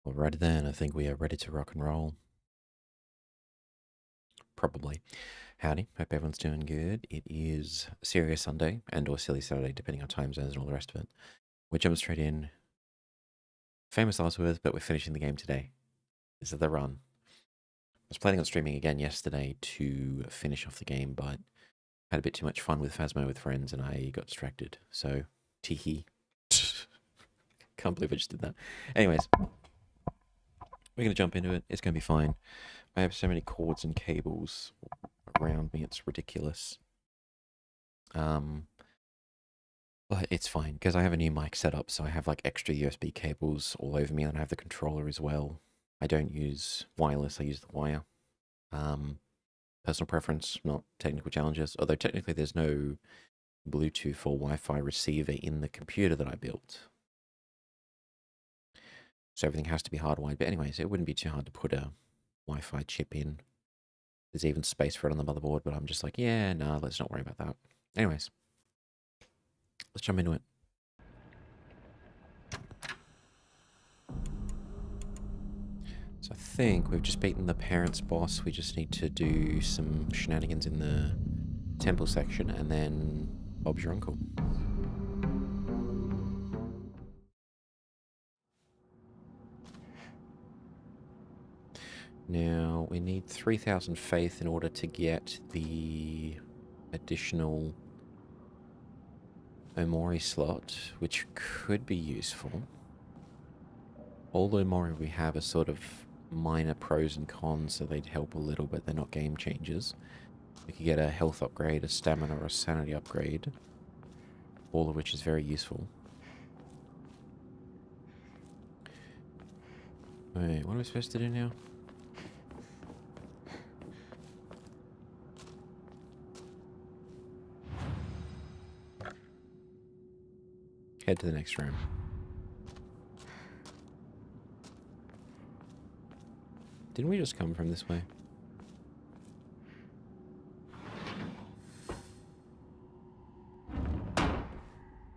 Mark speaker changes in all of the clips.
Speaker 1: Alrighty then, I think we are ready to rock and roll. Probably. Howdy, hope everyone's doing good. It is Serious Sunday and or Silly Saturday, depending on time zones and all the rest of it. We're jumping straight in. Famous last words, but we're finishing the game today. This is the run. I was planning on streaming again yesterday to finish off the game, but had a bit too much fun with Phasmo with friends and I got distracted. So, teehee. Can't believe I just did that. Anyways, we're going to jump into it. It's going to be fine. I have so many cords and cables around me, it's ridiculous. But it's fine because I have a new mic set up, so I have like extra USB cables all over me, and I have the controller as well. I don't use wireless; I use the wire. Personal preference, not technical challenges. Although technically, there's no Bluetooth or Wi-Fi receiver in the computer that I built, so everything has to be hardwired. But anyways, it wouldn't be too hard to put a Wi-Fi chip in. There's even space for it on the motherboard, but I'm just like, yeah, no, let's not worry about that. Anyways, let's jump into it. So I think we've just beaten the parents boss. We just need to do some shenanigans in the temple section, and then Bob's your uncle. Now, we need 3,000 faith in order to get the additional Omori slot, which could be useful. All the Omori we have are sort of minor pros and cons, so they'd help a little, but they're not game changers. We could get a health upgrade, a stamina, or a sanity upgrade, all of which is very useful. Wait, what am I supposed to do now? Head to the next room. Didn't we just come from this way?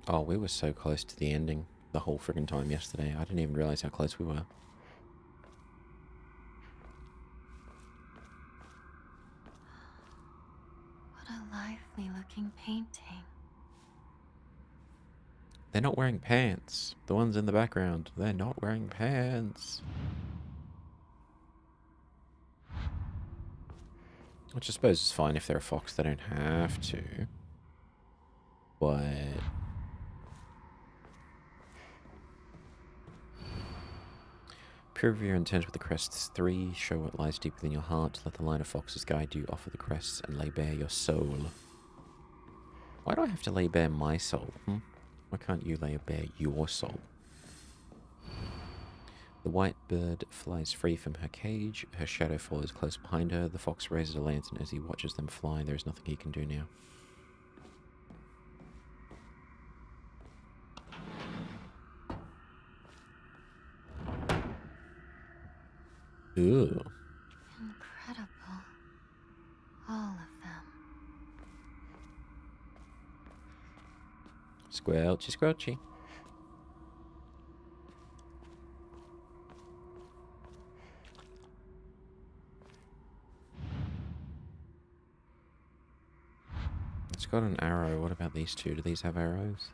Speaker 1: Oh, we were so close to the ending the whole friggin' time yesterday. I didn't even realize how close we were.
Speaker 2: What a lively looking painting.
Speaker 1: They're not wearing pants. The ones in the background, they're not wearing pants. Which I suppose is fine if they're a fox, they don't have to. But prove your intent with the crests 3. Show what lies deep within your heart. Let the line of foxes guide you. Offer the crests and lay bare your soul. Why do I have to lay bare my soul? Why can't you lay bare your soul? The white bird flies free from her cage. Her shadow follows close behind her. The fox raises a lantern as he watches them fly. There is nothing he can do now. Ooh.
Speaker 2: Incredible. All of them.
Speaker 1: Squelchy, squelchy. It's got an arrow. What about these two? Do these have arrows?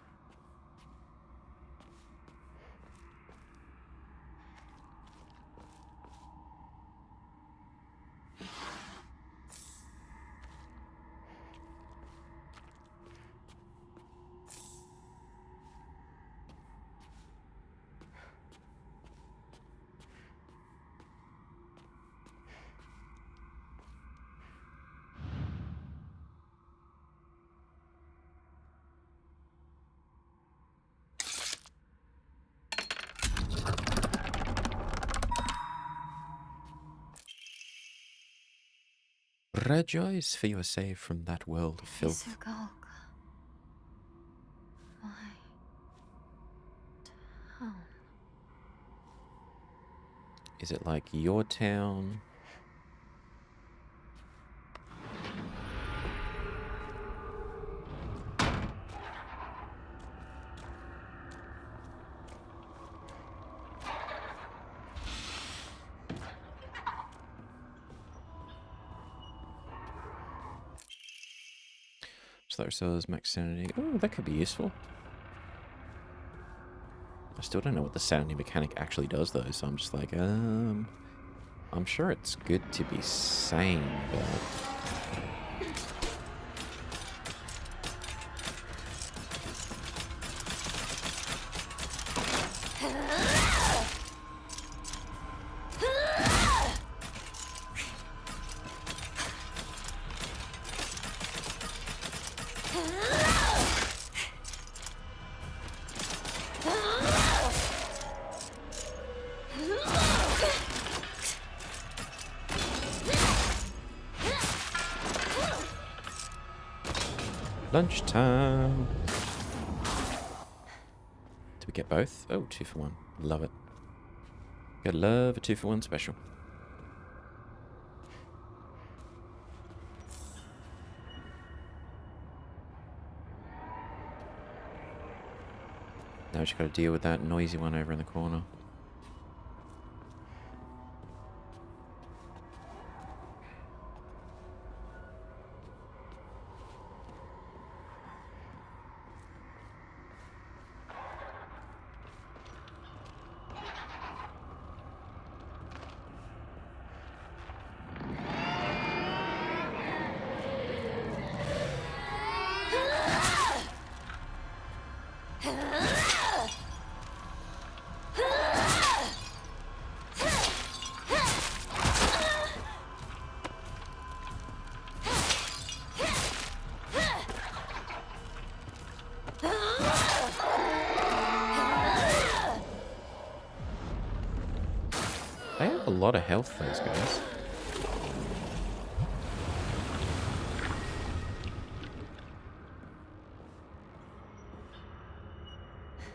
Speaker 1: Rejoice, for you are saved from that world of filth.
Speaker 2: My town.
Speaker 1: Is it like your town? That restores max sanity. Oh, that could be useful. I still don't know what the sanity mechanic actually does, though, so I'm just like, I'm sure it's good to be sane, but... Lunchtime! Did we get both? Oh, 2 for 1. Love it. Gotta love a 2 for 1 special. Now we just gotta deal with that noisy one over in the corner. They have a lot of health, those guys.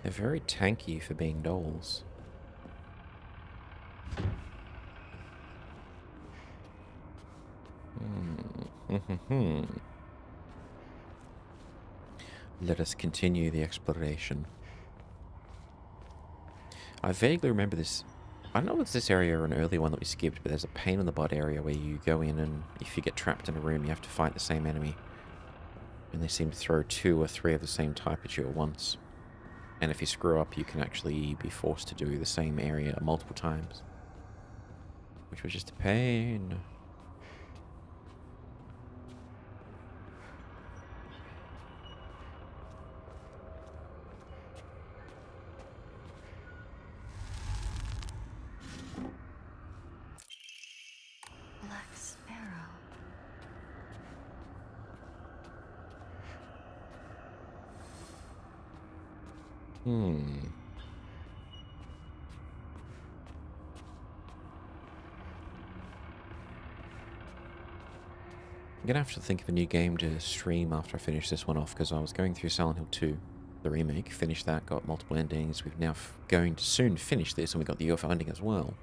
Speaker 1: They're very tanky for being dolls. Let us continue the exploration. I vaguely remember this. I don't know if it's this area or an earlier one that we skipped, but there's a pain in the butt area where you go in and if you get trapped in a room, you have to fight the same enemy. And they seem to throw 2 or 3 of the same type at you at once. And if you screw up, you can actually be forced to do the same area multiple times. Which was just a pain.
Speaker 2: Black Sparrow.
Speaker 1: I'm gonna have to think of a new game to stream after I finish this one off, because I was going through Silent Hill 2, the remake, finished that, got multiple endings. We've now going to soon finish this, and we got the UFO ending as well.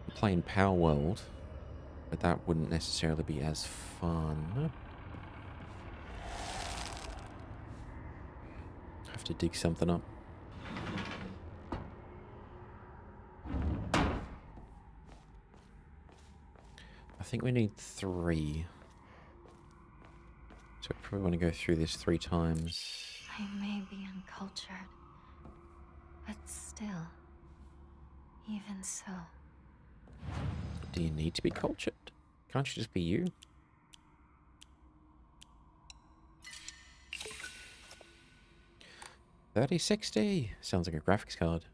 Speaker 1: I'm playing Power World, but that wouldn't necessarily be as fun. Have to dig something up. I think we need 3. So I probably want to go through this 3 times.
Speaker 2: I may be uncultured, but still, even so.
Speaker 1: Do you need to be cultured? Can't you just be you? $3060 sounds like a graphics card.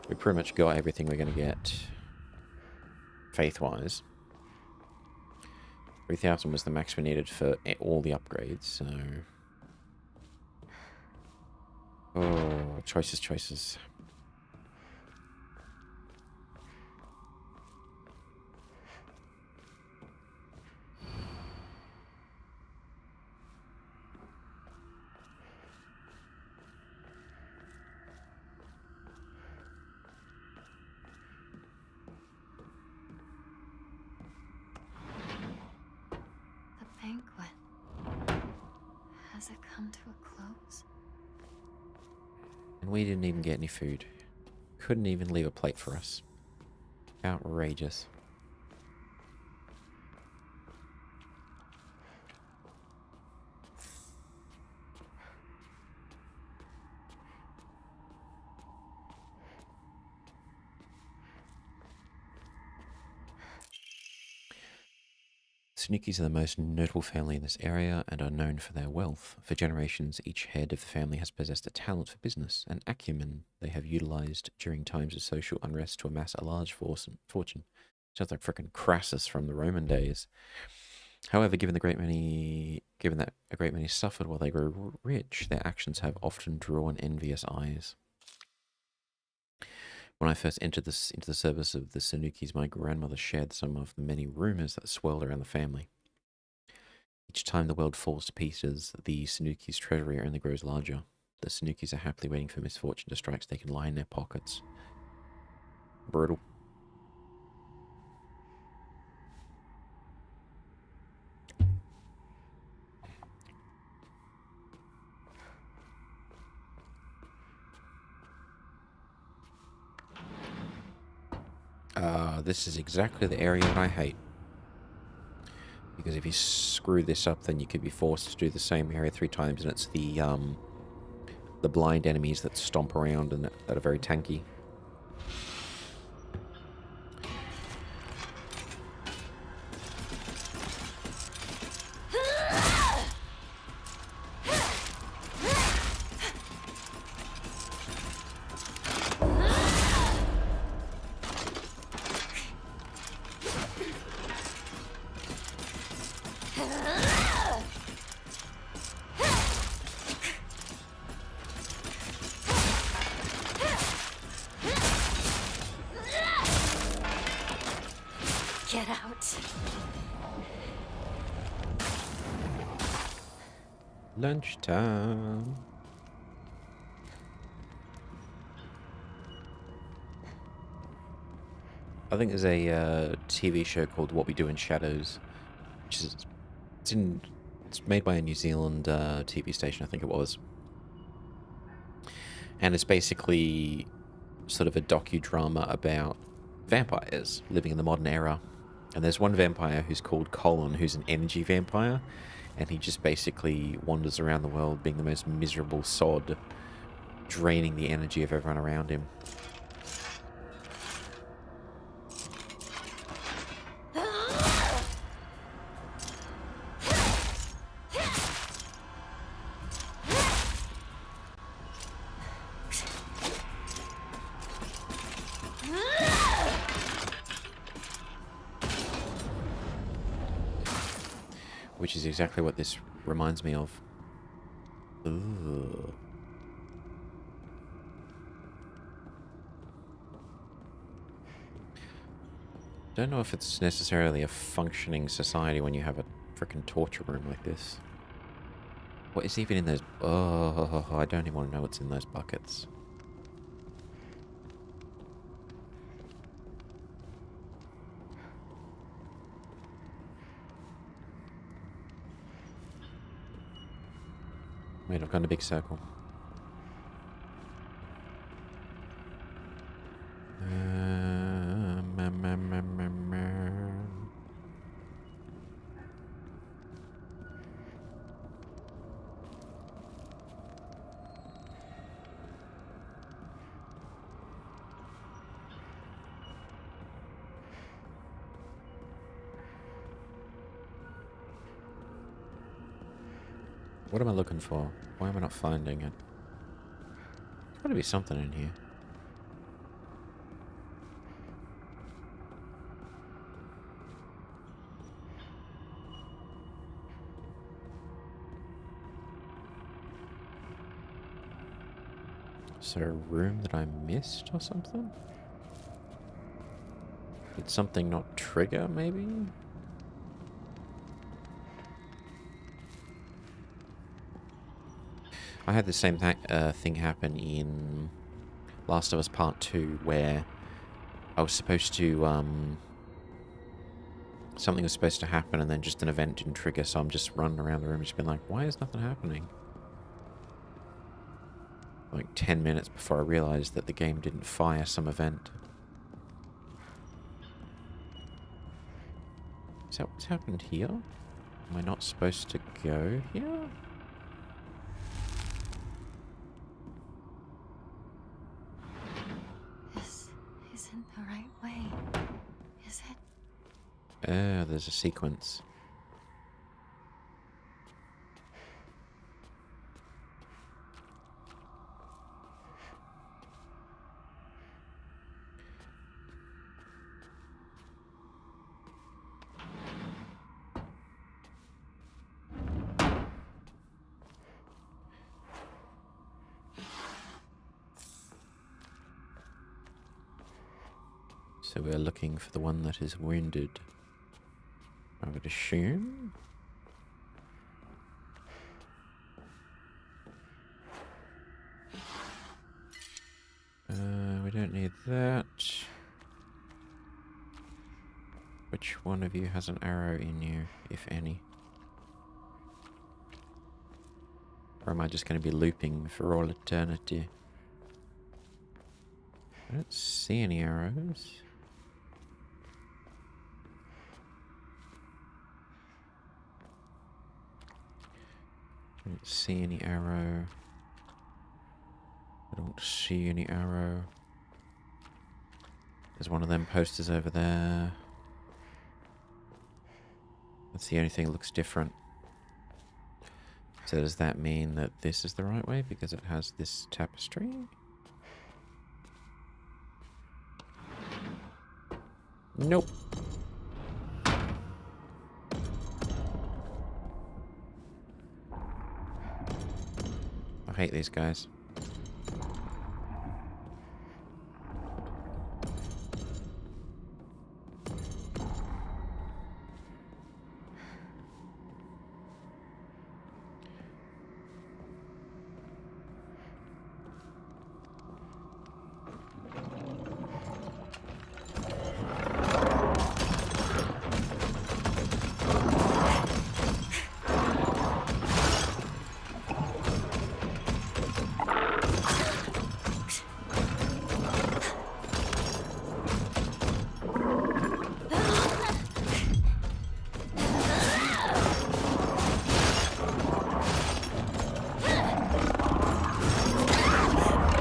Speaker 1: We pretty much got everything we're going to get faith-wise. 3,000 was the max we needed for all the upgrades, so... Oh, choices, choices.
Speaker 2: The banquet. Has it come to a close?
Speaker 1: And we didn't even get any food. Couldn't even leave a plate for us. Outrageous. Tsunukis are the most notable family in this area and are known for their wealth. For generations, each head of the family has possessed a talent for business, an acumen they have utilized during times of social unrest to amass a large fortune. Sounds like frickin' Crassus from the Roman days. However, given that a great many suffered while they grew rich, their actions have often drawn envious eyes. When I first entered into the service of the Sanukis, my grandmother shared some of the many rumors that swirled around the family. Each time the world falls to pieces, the Sanukis' treasury only grows larger. The Sanukis are happily waiting for misfortune to strike so they can lie in their pockets. Brutal. This is exactly the area that I hate. Because if you screw this up, then you could be forced to do the same area 3 times, and it's the blind enemies that stomp around and that are very tanky.
Speaker 2: Get out.
Speaker 1: Lunchtime. I think there's a TV show called What We Do in Shadows, which is it's made by a New Zealand TV station, I think it was, and it's basically sort of a docudrama about vampires living in the modern era. And there's one vampire who's called Colin, who's an energy vampire, and he just basically wanders around the world being the most miserable sod, draining the energy of everyone around him. Which is exactly what this reminds me of. Ooh. Don't know if it's necessarily a functioning society when you have a frickin' torture room like this. What is even in those... Oh, I don't even want to know what's in those buckets. Wait, I've gone a big circle. What am I looking for? Why am I not finding it? There's got to be something in here. Is there a room that I missed or something? Did something not trigger, maybe? I had the same thing happen in Last of Us Part 2, where I was supposed to, something was supposed to happen and then just an event didn't trigger, so I'm just running around the room just being like, why is nothing happening? like 10 minutes before I realized that the game didn't fire some event. Is that what's happened here? Am I not supposed to go here?
Speaker 2: This isn't the right way, is it?
Speaker 1: Oh, there's a sequence. So we're looking for the one that is wounded, I would assume. We don't need that. Which one of you has an arrow in you, if any? Or am I just going to be looping for all eternity? I don't see any arrows. I don't see any arrow. I don't see any arrow. There's one of them posters over there. That's the only thing that looks different. So does that mean that this is the right way because it has this tapestry? Nope. I hate these guys.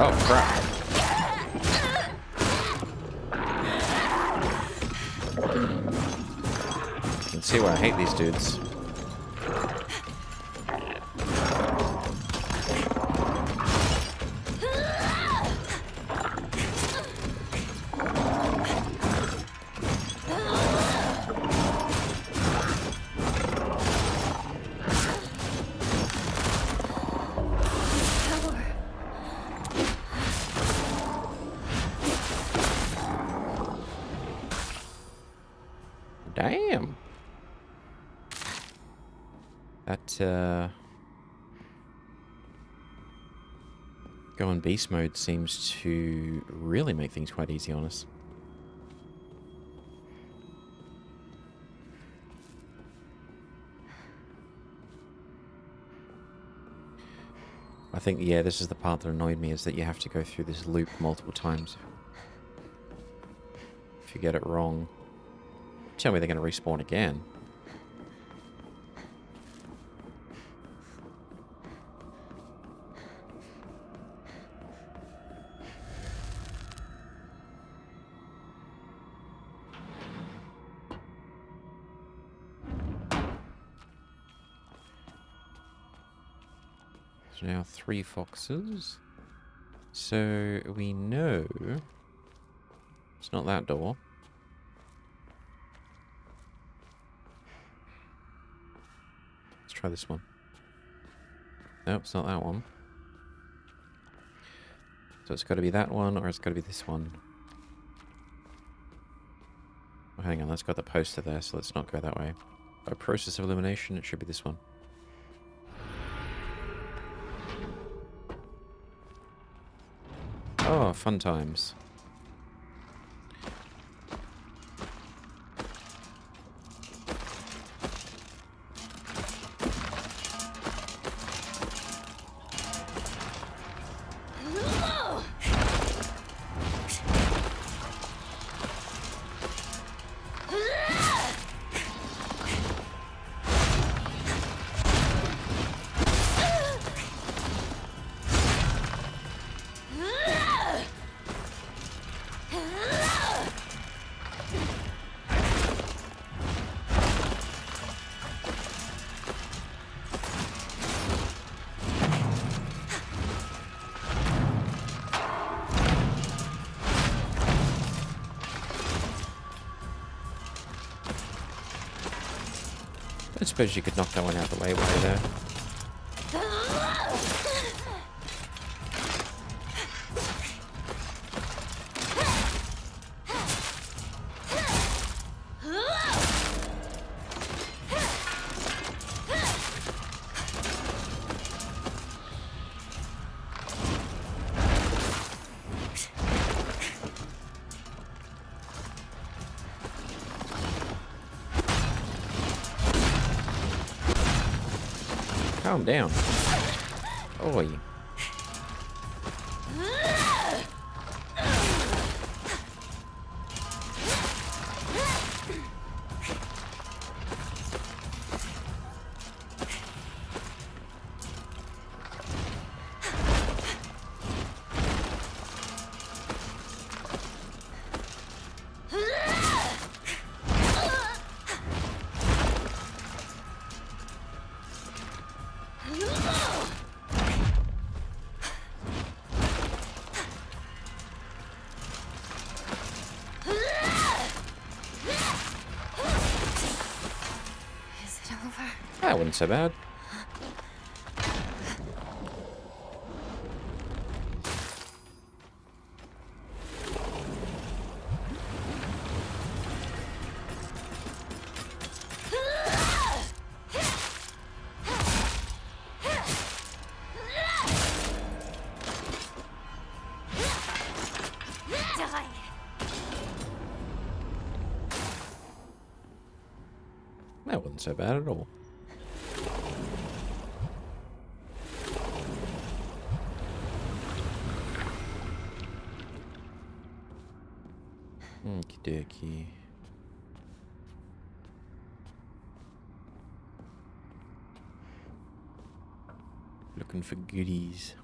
Speaker 1: Oh, crap. You can see why I hate these dudes. Damn. That, going beast mode seems to really make things quite easy on us. I think, yeah, this is the part that annoyed me, is that you have to go through this loop multiple times. If you get it wrong. Tell me they're going to respawn again. So now 3 foxes. So we know it's not that door. Let's try this one. Nope, it's not that one. So it's got to be that one, or it's got to be this one. Oh, hang on, that's got the poster there, so let's not go that way. By process of elimination, it should be this one. Oh, fun times. I suppose you could knock that one out the way while you're there. Calm down. Oi.
Speaker 2: Is it over?
Speaker 1: That wasn't so bad.
Speaker 2: Die.
Speaker 1: That wasn't so bad at all. Okie dokie. Looking for goodies.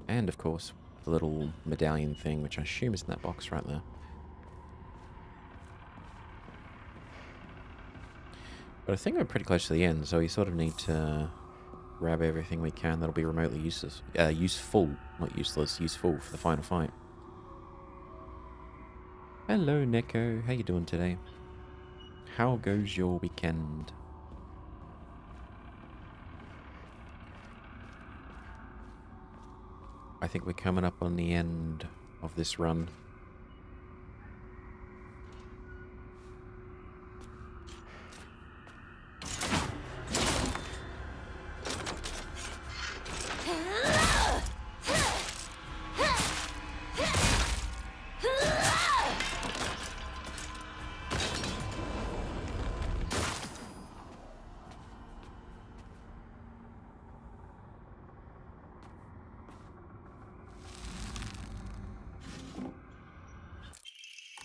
Speaker 1: And of course, the little medallion thing, which I assume is in that box right there. But I think we're pretty close to the end, so we sort of need to grab everything we can that'll be remotely useless. Useful, not useless, useful for the final fight. Hello, Neko. How you doing today? How goes your weekend? I think we're coming up on the end of this run.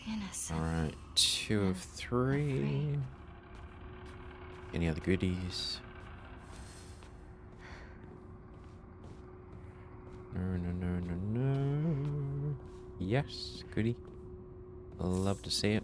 Speaker 2: Innocent.
Speaker 1: Alright, 2 of 3. Any other goodies? No. Yes, goodie. Love to see it.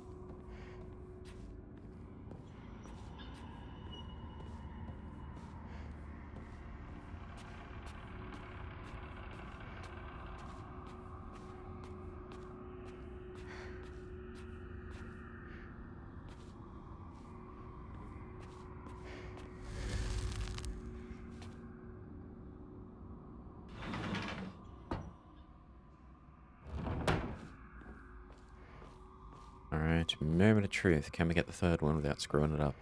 Speaker 1: Alright, moment of truth. Can we get the third one without screwing it up?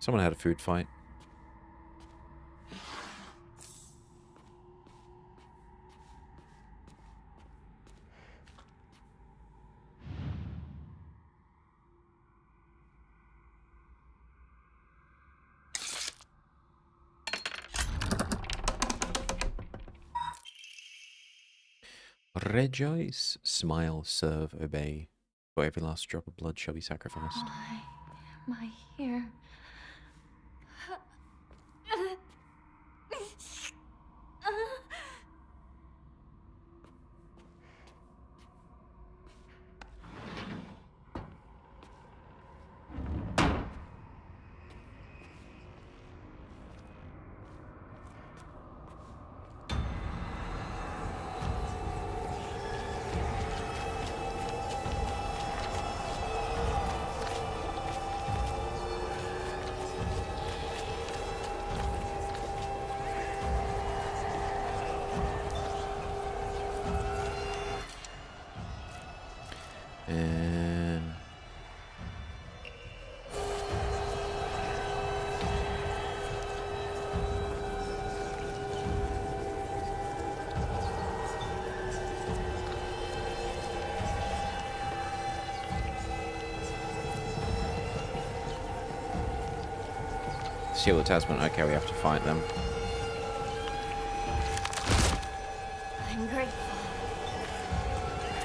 Speaker 1: Someone had a food fight. Rejoice, smile, serve, obey. For every last drop of blood shall be sacrificed.
Speaker 2: Why am I here?
Speaker 1: And seal the talisman. Okay, we have to fight them.
Speaker 2: I'm grateful.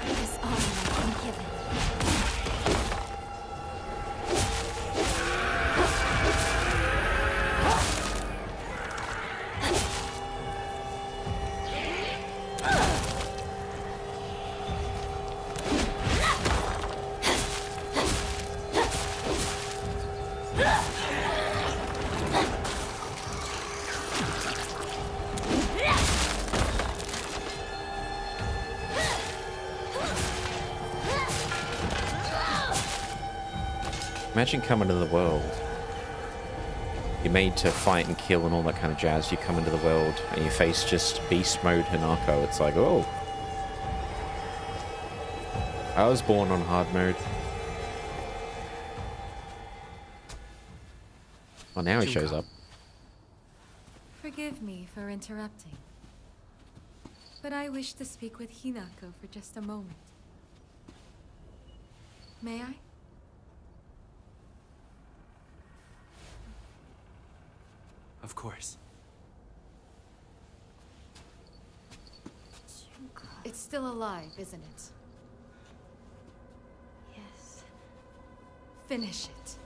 Speaker 2: This honor I've been given.
Speaker 1: Imagine coming to the world. You're made to fight and kill and all that kind of jazz. You come into the world and you face just beast mode Hanako. It's like, oh. I was born on hard mode. Well, now he shows up.
Speaker 2: Forgive me for interrupting, but I wish to speak with Hinako for just a moment. May I?
Speaker 3: Of course.
Speaker 2: It's still alive, isn't it?
Speaker 4: Yes.
Speaker 2: Finish it.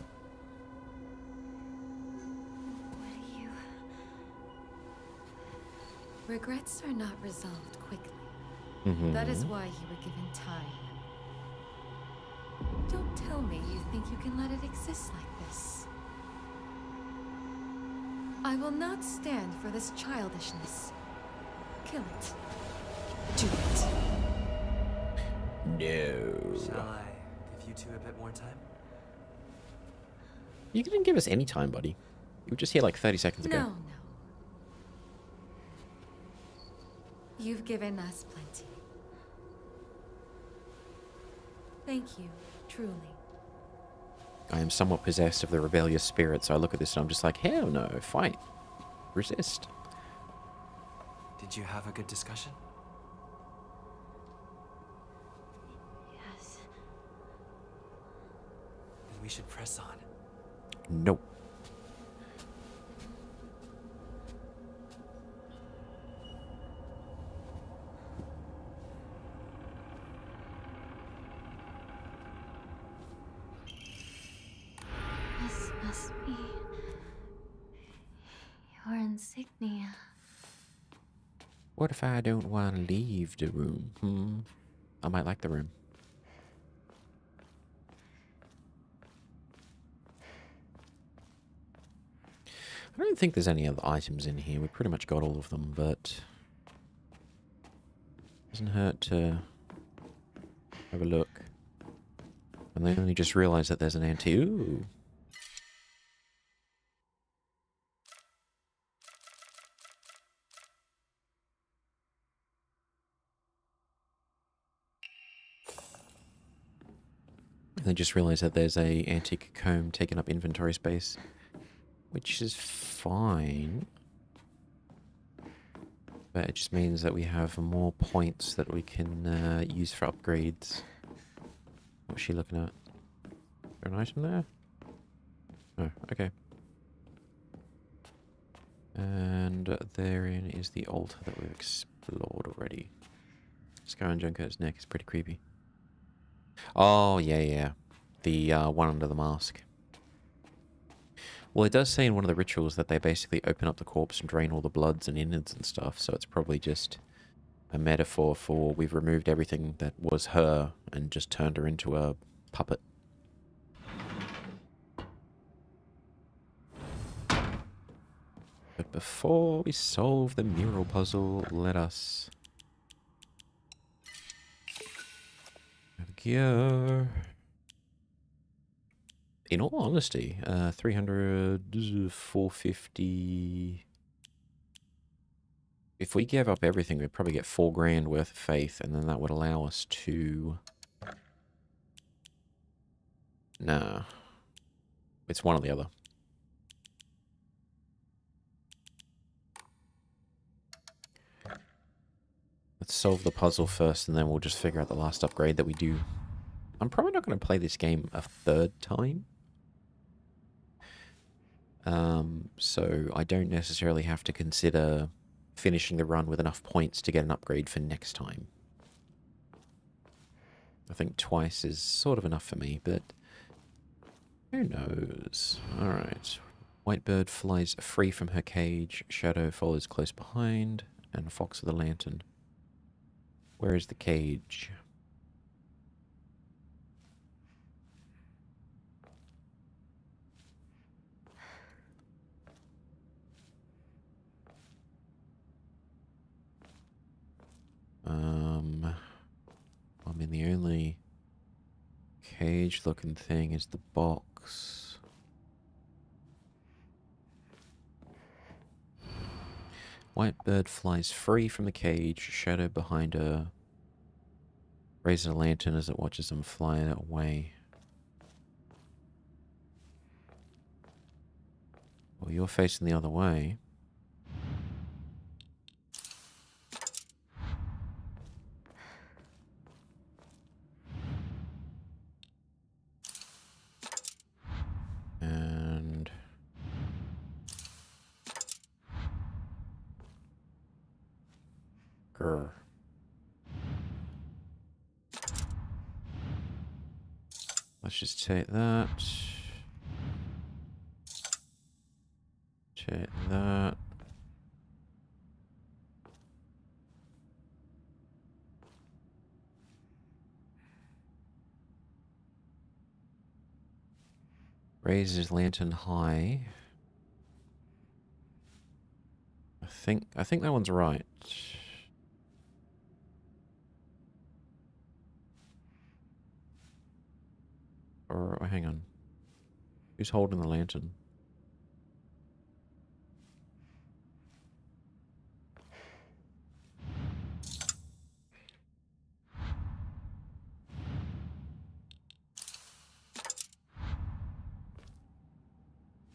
Speaker 4: What do you...
Speaker 2: Regrets are not resolved quickly.
Speaker 1: Mm-hmm.
Speaker 2: That is why you were given time. Don't tell me you think you can let it exist like this. I will not stand for this childishness. Kill it. Do it.
Speaker 1: No.
Speaker 3: Shall I give you two a bit more time?
Speaker 1: You didn't give us any time, buddy. You were just here like 30 seconds ago.
Speaker 2: No. You've given us plenty. Thank you, truly.
Speaker 1: I am somewhat possessed of the rebellious spirit, so I look at this and I'm just like, hell no, fight. Resist.
Speaker 3: Did you have a good discussion?
Speaker 4: Yes.
Speaker 3: Then we should press on.
Speaker 1: Nope.
Speaker 4: This must be... your insignia.
Speaker 1: What if I don't want to leave the room? I might like the room. I don't think there's any other items in here. We pretty much got all of them, but... doesn't hurt to have a look. And then only just realize that there's an anti... Ooh! And then just realize that there's a antique comb taking up inventory space. Which is fine. But it just means that we have more points that we can use for upgrades. What's she looking at? Is there an item there? No, okay. And therein is the altar that we've explored already. Scar on Junko's neck is pretty creepy. Oh, yeah, yeah. The one under the mask. Well, it does say in one of the rituals that they basically open up the corpse and drain all the bloods and innards and stuff, so it's probably just a metaphor for we've removed everything that was her and just turned her into a puppet. But before we solve the mural puzzle, let us have a go. In all honesty, 300, 450. If we gave up everything, we'd probably get 4 grand worth of faith, and then that would allow us to... Nah. It's one or the other. Let's solve the puzzle first, and then we'll just figure out the last upgrade that we do. I'm probably not going to play this game a 3rd time. So I don't necessarily have to consider finishing the run with enough points to get an upgrade for next time. I think twice is sort of enough for me, but who knows? Alright. White bird flies free from her cage, Shadow follows close behind, and Fox with a lantern. Where is the cage? I mean, the only cage-looking thing is the box. White bird flies free from the cage, Shadow behind her. Raises a lantern as it watches them fly away. Well, you're facing the other way. And... grr. Let's just take that. Take that. Raise his lantern high. I think that one's right. Or hang on. Who's holding the lantern?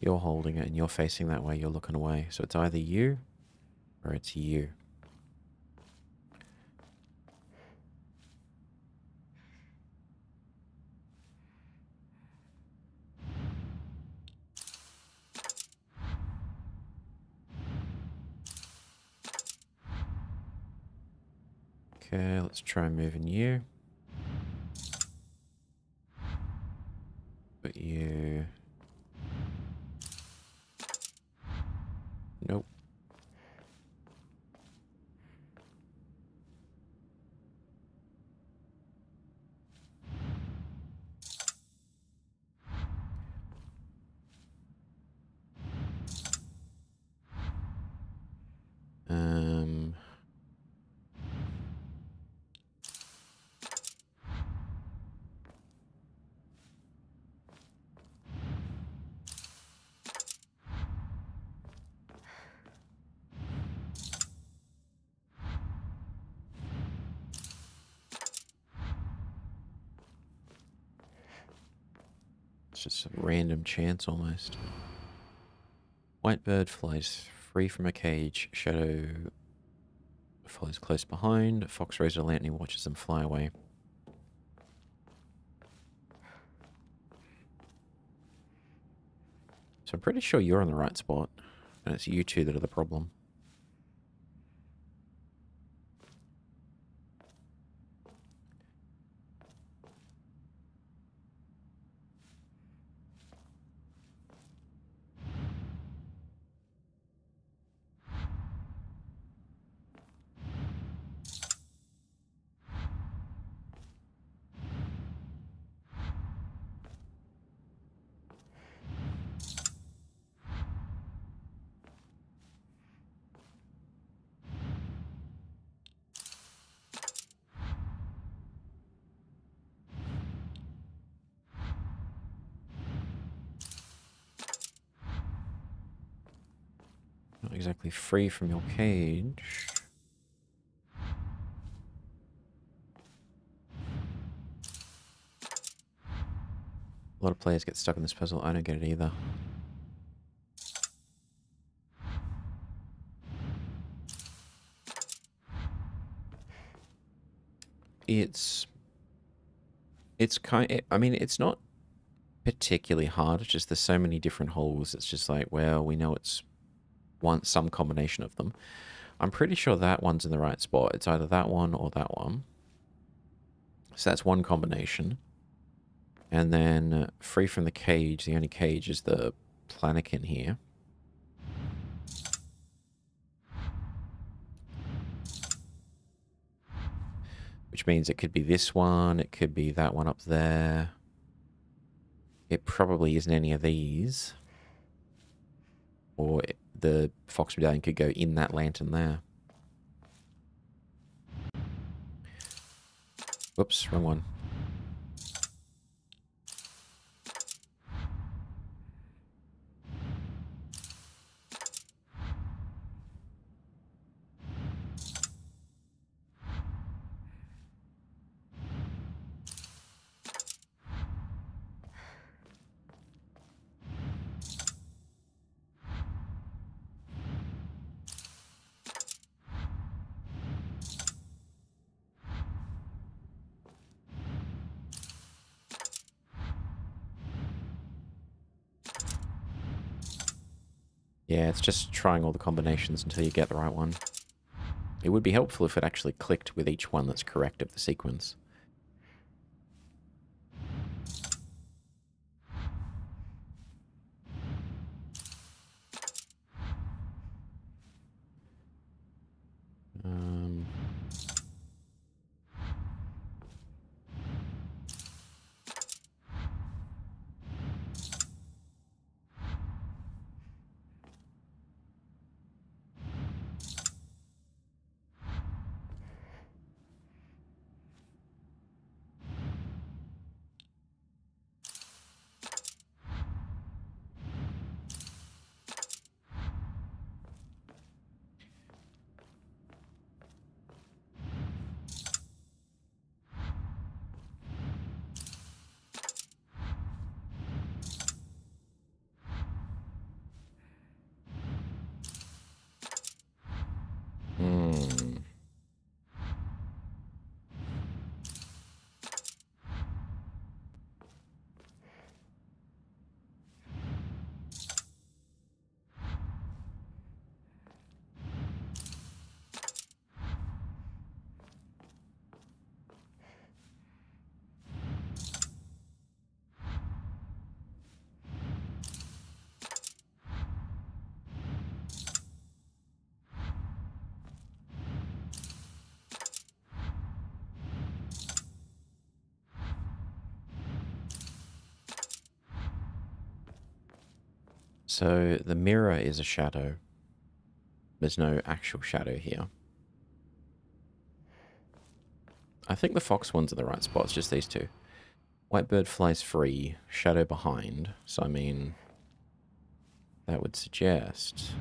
Speaker 1: You're holding it and you're facing that way, you're looking away. So it's either you or it's you. Okay, let's try moving you. Put you... Nope. It's just a random chance almost. White bird flies free from a cage. Shadow follows close behind. Fox raises a lantern and watches them fly away. So I'm pretty sure you're in the right spot. And it's you two that are the problem. exactly free from your cage. A lot of players get stuck in this puzzle. I don't get it either. It's kind. I mean, it's not particularly hard. It's just there's so many different holes. It's just like, well, we know it's some combination of them. I'm pretty sure that one's in the right spot. It's either that one or that one. So that's one combination. And then free from the cage. The only cage is the Planikin here. Which means it could be this one. It could be that one up there. It probably isn't any of these. Or the Fox Medallion could go in that lantern there. Whoops, wrong one. Yeah, it's just trying all the combinations until you get the right one. It would be helpful if it actually clicked with each one that's correct of the sequence. Um... Hmm. So the mirror is a shadow. There's no actual shadow here. I think the fox ones are the right spots, just these two. White bird flies free, shadow behind. So, I mean, that would suggest...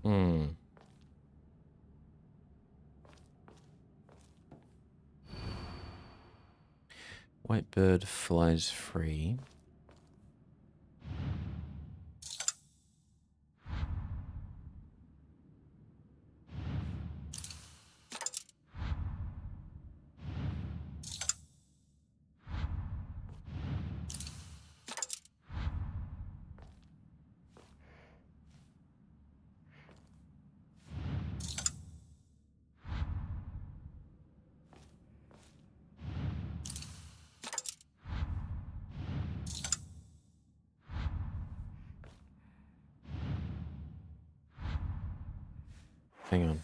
Speaker 1: Hmm. White bird flies free. Hang on.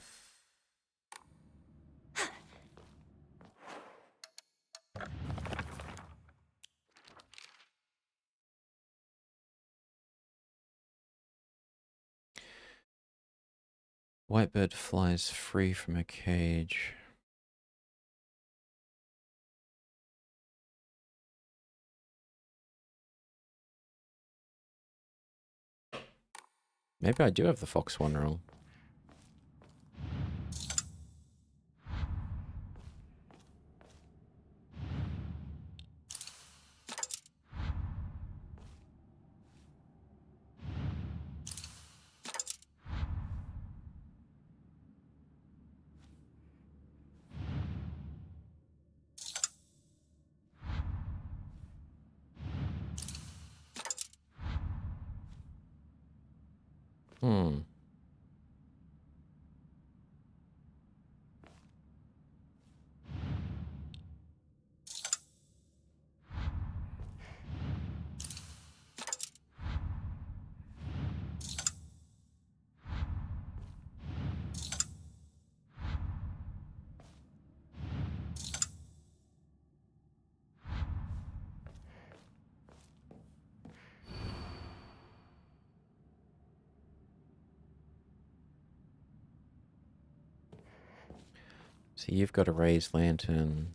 Speaker 1: White bird flies free from a cage. Maybe I do have the fox one wrong. Hmm. So you've got a raised lantern.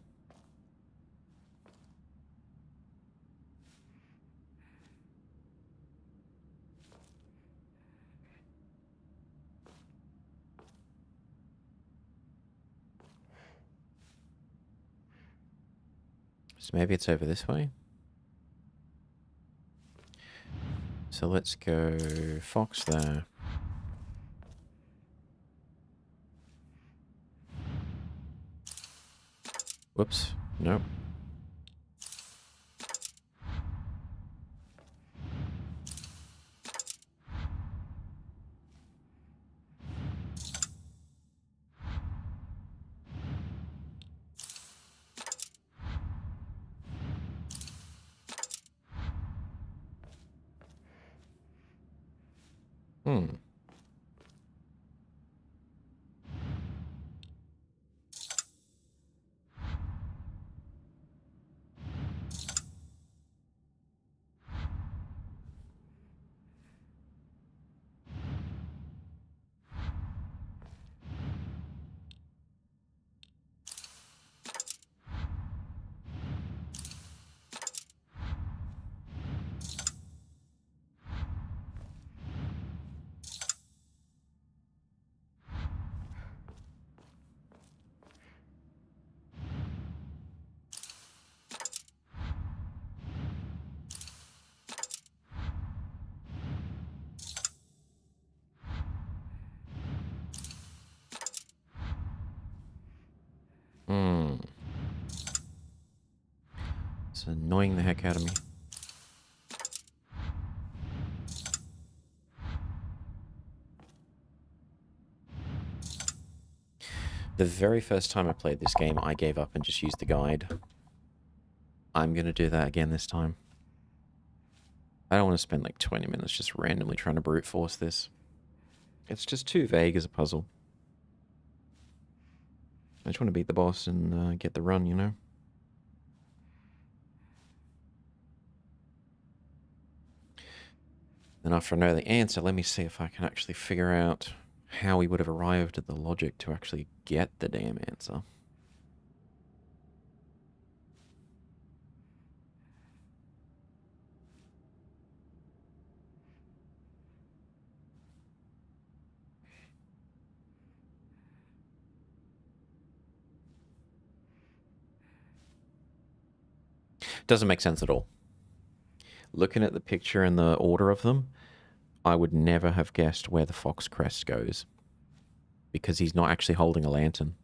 Speaker 1: So maybe it's over this way. So let's go fox there. Whoops. Nope. Hmm. Hmm. It's annoying the heck out of me. The very first time I played this game, I gave up and just used the guide. I'm going to do that again this time. I don't want to spend like 20 minutes just randomly trying to brute force this. It's just too vague as a puzzle. I just want to beat the boss and get the run, you know? Then after I know the answer, let me see if I can actually figure out how we would have arrived at the logic to actually get the damn answer. Doesn't make sense at all. Looking at the picture and the order of them, I would never have guessed where the fox crest goes, because he's not actually holding a lantern.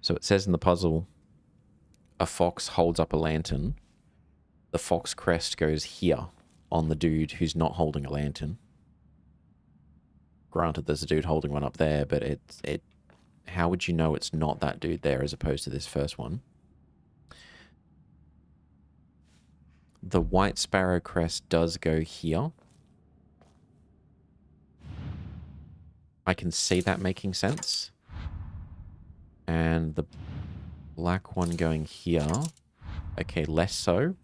Speaker 1: So it says in the puzzle, a fox holds up a lantern. The fox crest goes here on the dude who's not holding a lantern. Granted, there's a dude holding one up there, but how would you know it's not that dude there as opposed to this first one? The white sparrow crest does go here. I can see that making sense. And the black one going here. Okay, less so.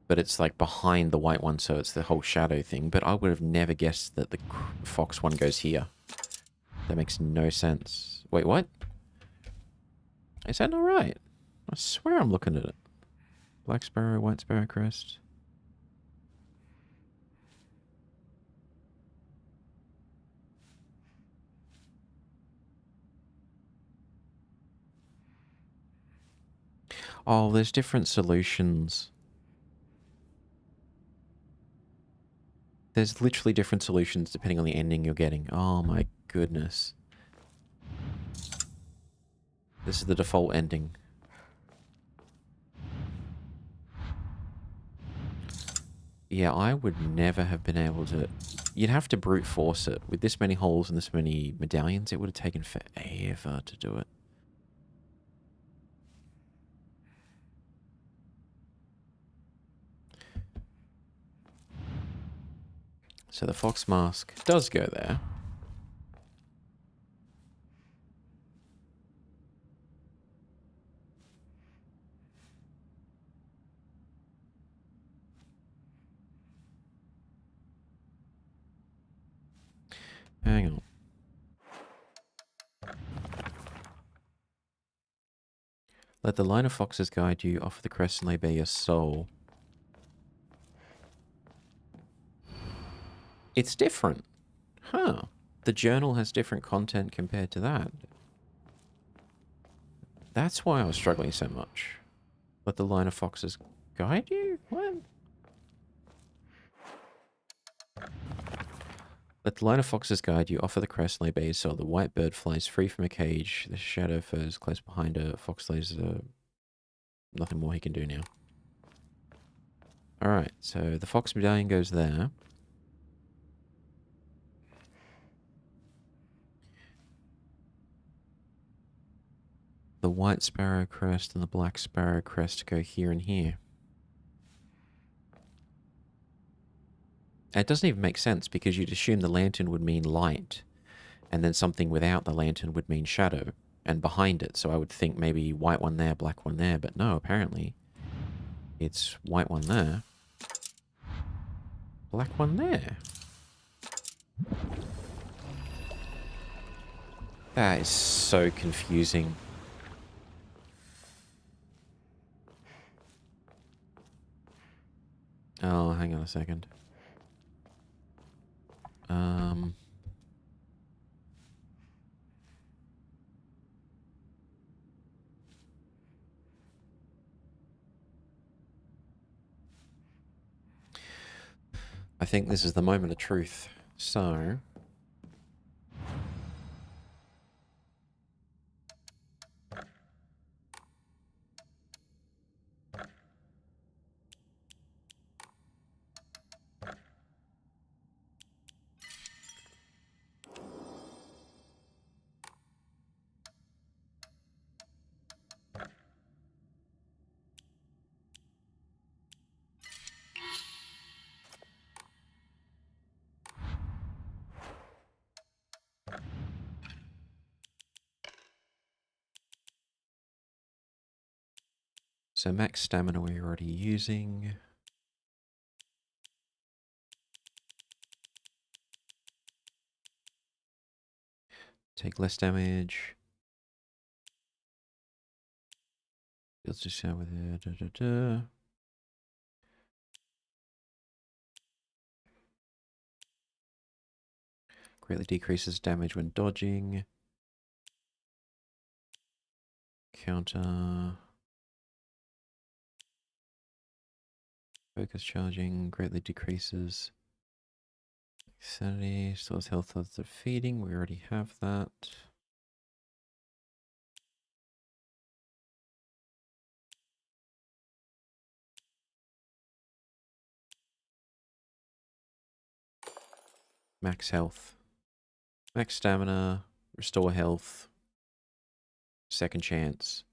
Speaker 1: But it's like behind the white one, so it's the whole shadow thing. But I would have never guessed that the fox one goes here. That makes no sense. Wait, what? Is that not right? I swear I'm looking at it. Black sparrow, white sparrow crest. Oh, there's different solutions. There's literally different solutions depending on the ending you're getting. Oh my goodness. This is the default ending. Yeah, I would never have been able to... You'd have to brute force it. With this many holes and this many medallions, it would have taken forever to do it. So the fox mask does go there. Hang on. Let the line of foxes guide you. Offer the crest and lay bare your soul. It's different. Huh. The journal has different content compared to that. That's why I was struggling so much. Let the line of foxes guide you? What? Let the line of foxes guide you. Offer the crest and lay bare your soul. The white bird flies free from a cage. The shadow furs close behind her. Fox lays nothing more he can do now. Alright, so the fox medallion goes there. The white sparrow crest and the black sparrow crest go here and here. It doesn't even make sense because you'd assume the lantern would mean light, and then something without the lantern would mean shadow, and behind it. So I would think maybe white one there, black one there, but no, apparently it's white one there, black one there. That is so confusing. Oh, hang on a second. I think this is the moment of truth. So... So max stamina we're already using. Take less damage. Let's just shout with it. Greatly decreases damage when dodging. Counter. Focus charging greatly decreases sanity, stores health after feeding. We already have that. Max health. Max stamina. Restore health. Second chance.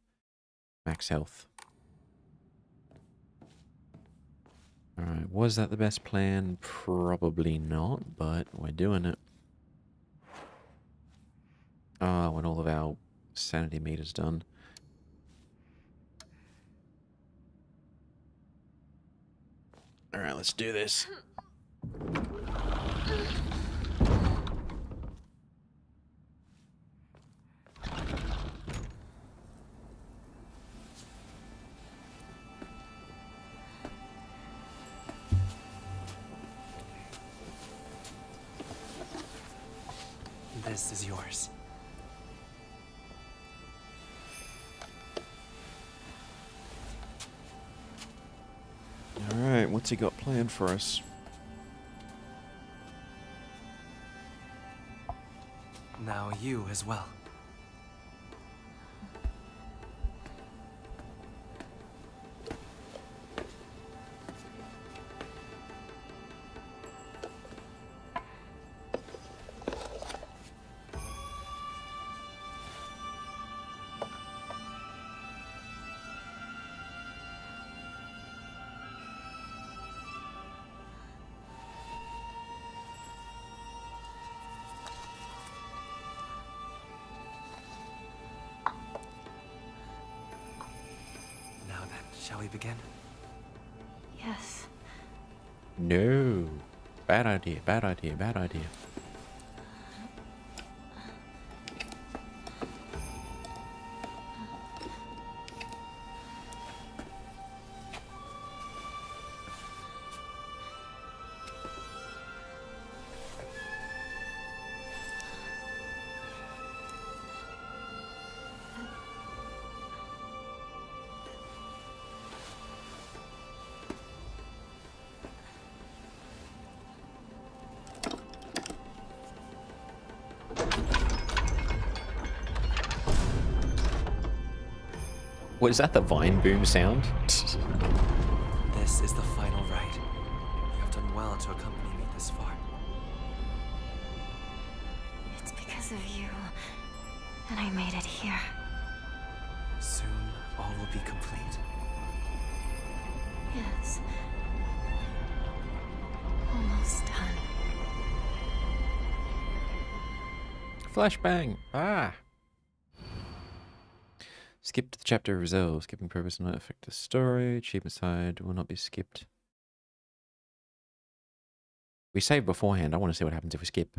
Speaker 1: Max health. Alright, was that the best plan? Probably not, but we're doing it. Ah, when all of our sanity meter's done. Alright, let's do this.
Speaker 3: This is yours.
Speaker 1: Alright, what's he got planned for us?
Speaker 3: Now you as well. Now then, shall we begin?
Speaker 4: Yes.
Speaker 1: No. Bad idea, bad idea, bad idea. What is that, the vine boom sound?
Speaker 3: This is the final rite. You have done well to accompany me this far.
Speaker 4: It's because of you that I made it here.
Speaker 3: Soon, all will be complete.
Speaker 4: Yes. Almost done.
Speaker 1: Flashbang! Ah! Skip to the chapter resolve. Skipping progress will not affect the story. Achievement side will not be skipped. We saved beforehand. I want to see what happens if we skip.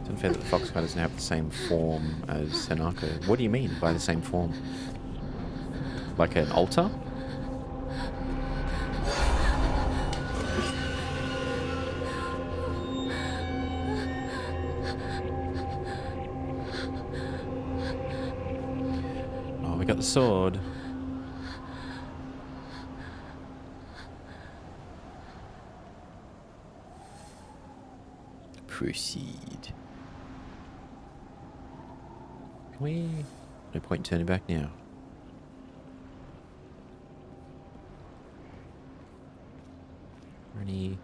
Speaker 1: It's unfair that the Foxfire doesn't have the same form as Senako. What do you mean by the same form? Like an altar? Oh, we got the sword. Proceed. Can we? No point in turning back now. Any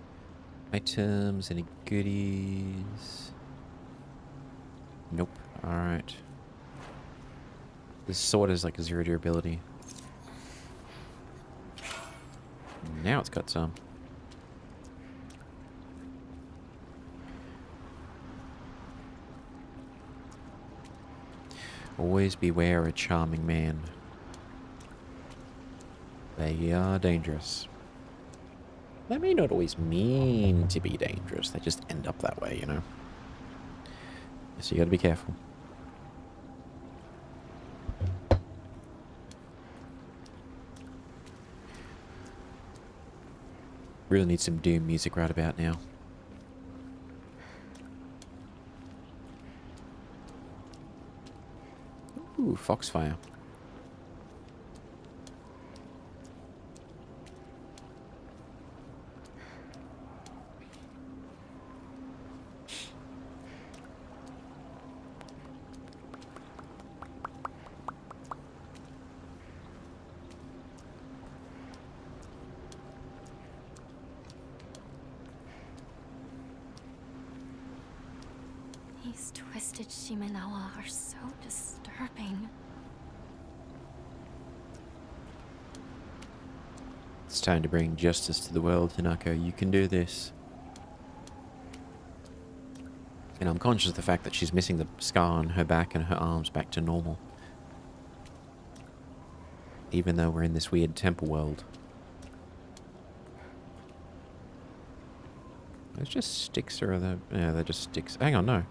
Speaker 1: items? Any goodies? Nope. Alright. This sword is like a 0 durability. Now it's got some. Always beware a charming man. They are dangerous. They may not always mean to be dangerous. They just end up that way, you know. So you gotta be careful. Really need some Doom music right about now. Ooh, Foxfire.
Speaker 4: These twisted Shimenawa are so disturbing.
Speaker 1: It's time to bring justice to the world, Hinako. You can do this. And I'm conscious of the fact that she's missing the scar on her back and her arms back to normal. Even though we're in this weird temple world. Those just sticks, or are they? Yeah, they're just sticks. Hang on, no.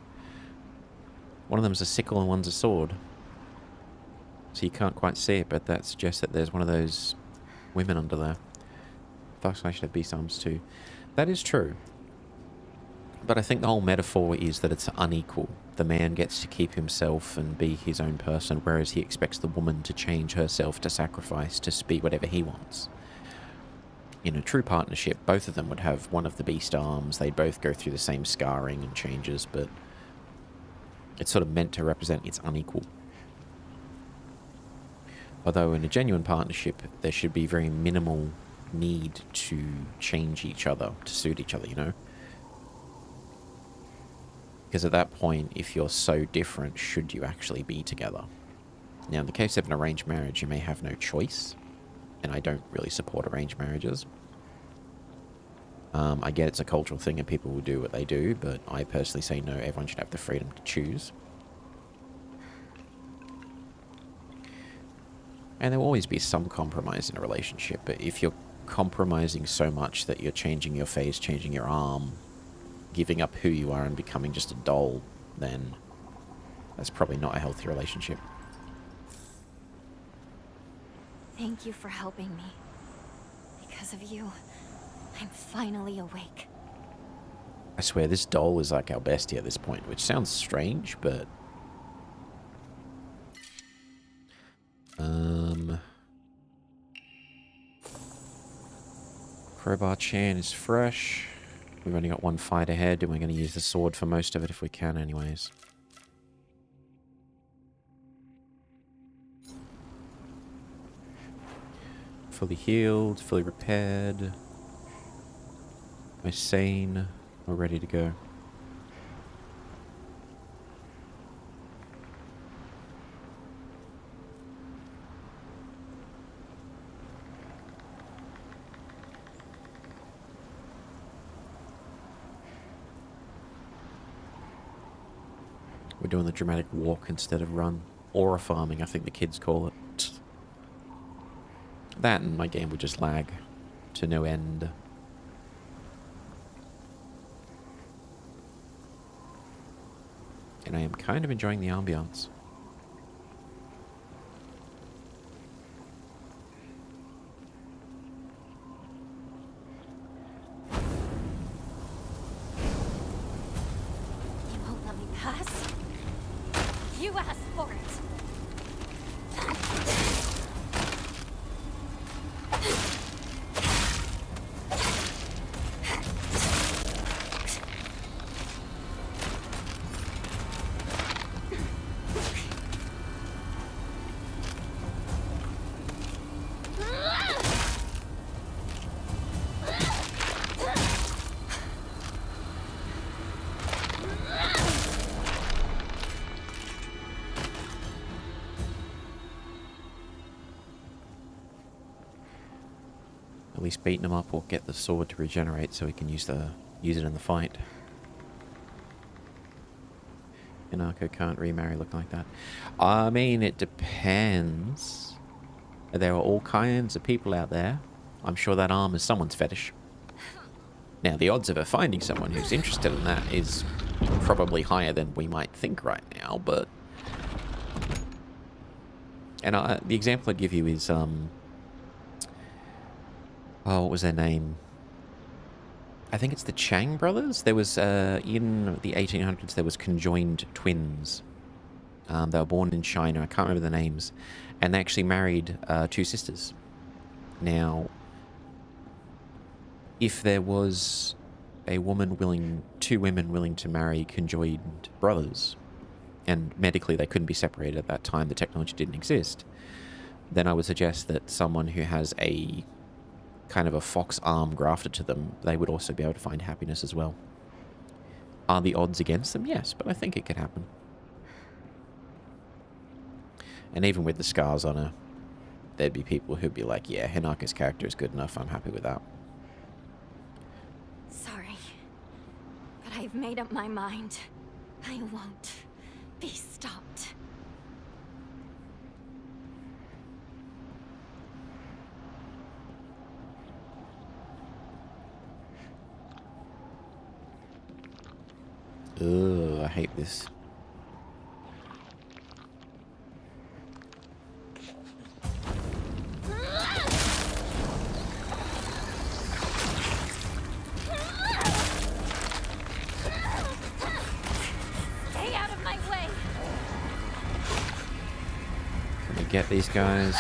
Speaker 1: One of them's a sickle and one's a sword. So you can't quite see it, but that suggests that there's one of those women under there. Thus I should have beast arms too. That is true. But I think the whole metaphor is that it's unequal. The man gets to keep himself and be his own person, whereas he expects the woman to change herself, to sacrifice, to be whatever he wants. In a true partnership, both of them would have one of the beast arms. They'd both go through the same scarring and changes, but it's sort of meant to represent it's unequal. Although in a genuine partnership, there should be very minimal need to change each other, to suit each other, you know? Because at that point, if you're so different, should you actually be together? Now, in the case of an arranged marriage, you may have no choice. And I don't really support arranged marriages. I get it's a cultural thing and people will do what they do, but I personally say no, everyone should have the freedom to choose. And there will always be some compromise in a relationship, but if you're compromising so much that you're changing your face, changing your arm, giving up who you are and becoming just a doll, then that's probably not a healthy relationship.
Speaker 4: Thank you for helping me. Because of you, I'm finally awake.
Speaker 1: I swear, this doll is like our bestie at this point, which sounds strange, but... Crowbar Chan is fresh. We've only got one fight ahead, and we're going to use the sword for most of it if we can anyways. Fully healed, fully repaired. We're sane. We're ready to go. We're doing the dramatic walk instead of run. Aura farming, I think the kids call it. That and my game would just lag to no end. And I am kind of enjoying the ambiance.
Speaker 4: You won't let me pass? You asked for it.
Speaker 1: At least beating him up or get the sword to regenerate so we can use it in the fight. Inako can't remarry looking like that. I mean, it depends. There are all kinds of people out there. I'm sure that arm is someone's fetish. Now, the odds of her finding someone who's interested in that is probably higher than we might think right now, but... And the example I'd give you is, oh, what was their name? I think it's the Chang brothers. There was, in the 1800s, there was conjoined twins. They were born in China. I can't remember the names. And they actually married two sisters. Now, if there was two women willing to marry conjoined brothers, and medically they couldn't be separated at that time, the technology didn't exist, then I would suggest that someone who has a kind of a fox arm grafted to them, they would also be able to find happiness as well. Are the odds against them? Yes, but I think it could happen. And even with the scars on her, there'd be people who'd be like, yeah, Hinako's character is good enough, I'm happy with that.
Speaker 4: Sorry, but I've made up my mind. I won't be stopped.
Speaker 1: Ugh, I hate this.
Speaker 4: Stay out of my way!
Speaker 1: Can we get these guys?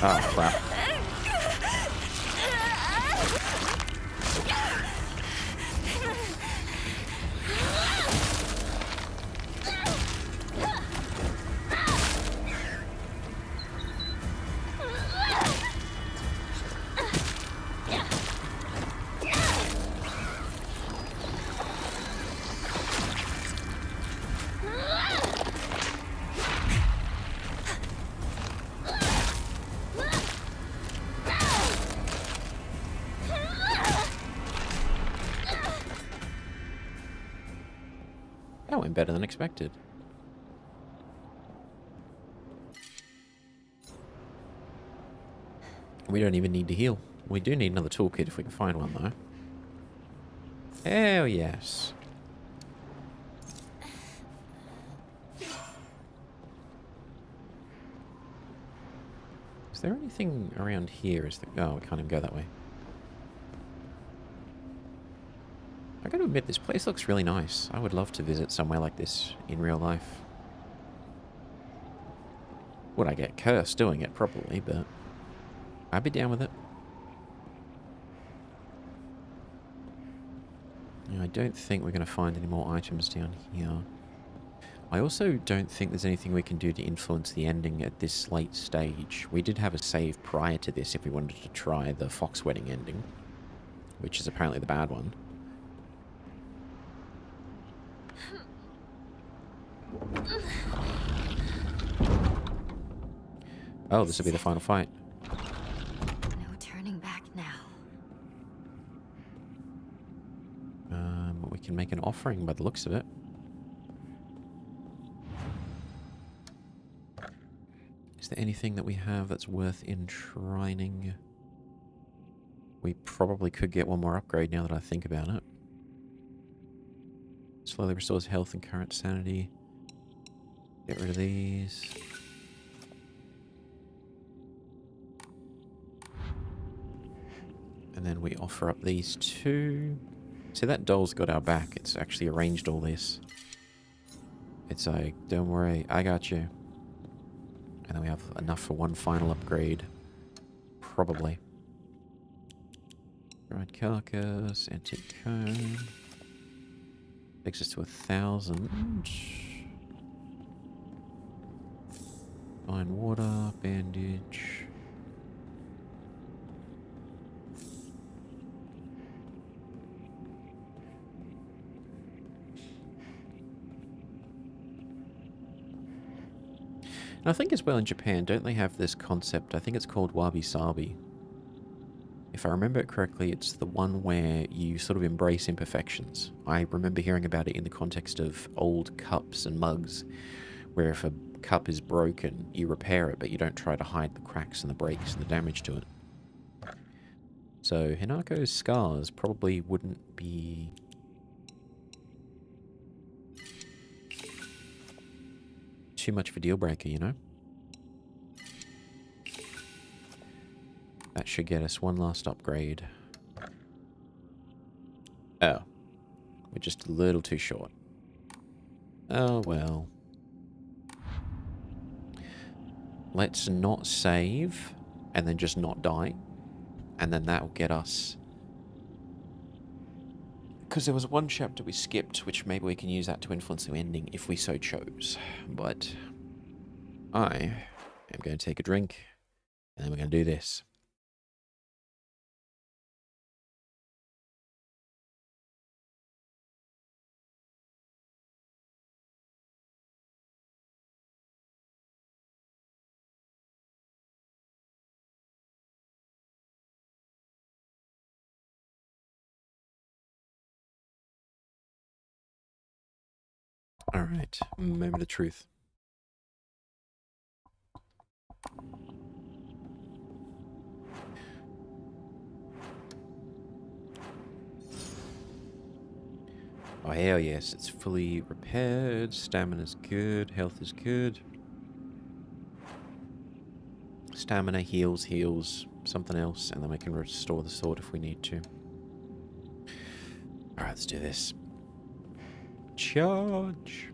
Speaker 1: Oh, crap. That went better than expected. We don't even need to heal. We do need another toolkit if we can find one, though. Hell yes. Is there anything around here? Oh, we can't even go that way. I gotta admit, this place looks really nice. I would love to visit somewhere like this in real life. Would I get cursed doing it? Probably, but I'd be down with it. I don't think we're going to find any more items down here. I also don't think there's anything we can do to influence the ending at this late stage. We did have a save prior to this if we wanted to try the Fox Wedding ending, which is apparently the bad one. Oh, this will be the final fight.
Speaker 4: No turning back now.
Speaker 1: We can make an offering by the looks of it. Is there anything that we have that's worth enshrining? We probably could get one more upgrade now that I think about it. Slowly restores health and current sanity. Get rid of these. And then we offer up these two. See, that doll's got our back. It's actually arranged all this. It's like, don't worry, I got you. And then we have enough for one final upgrade. Probably. Dried carcass, antique cone. Takes us to 1,000. Fine water, bandage. And I think as well in Japan, don't they have this concept? I think it's called wabi-sabi. If I remember it correctly, it's the one where you sort of embrace imperfections. I remember hearing about it in the context of old cups and mugs, where if a cup is broken, you repair it, but you don't try to hide the cracks and the breaks and the damage to it. So Hinako's scars probably wouldn't be too much of a deal breaker, you know? That should get us one last upgrade. Oh. We're just a little too short. Oh, well. Let's not save, and then just not die. And then that'll get us... Because there was one chapter we skipped, which maybe we can use that to influence the ending if we so chose. But I am going to take a drink And then we're going to do this. All right, moment of truth. Oh, hell yes, it's fully repaired. Stamina's good. Health is good. Stamina heals something else, and then we can restore the sword if we need to. Alright, let's do this. Charge!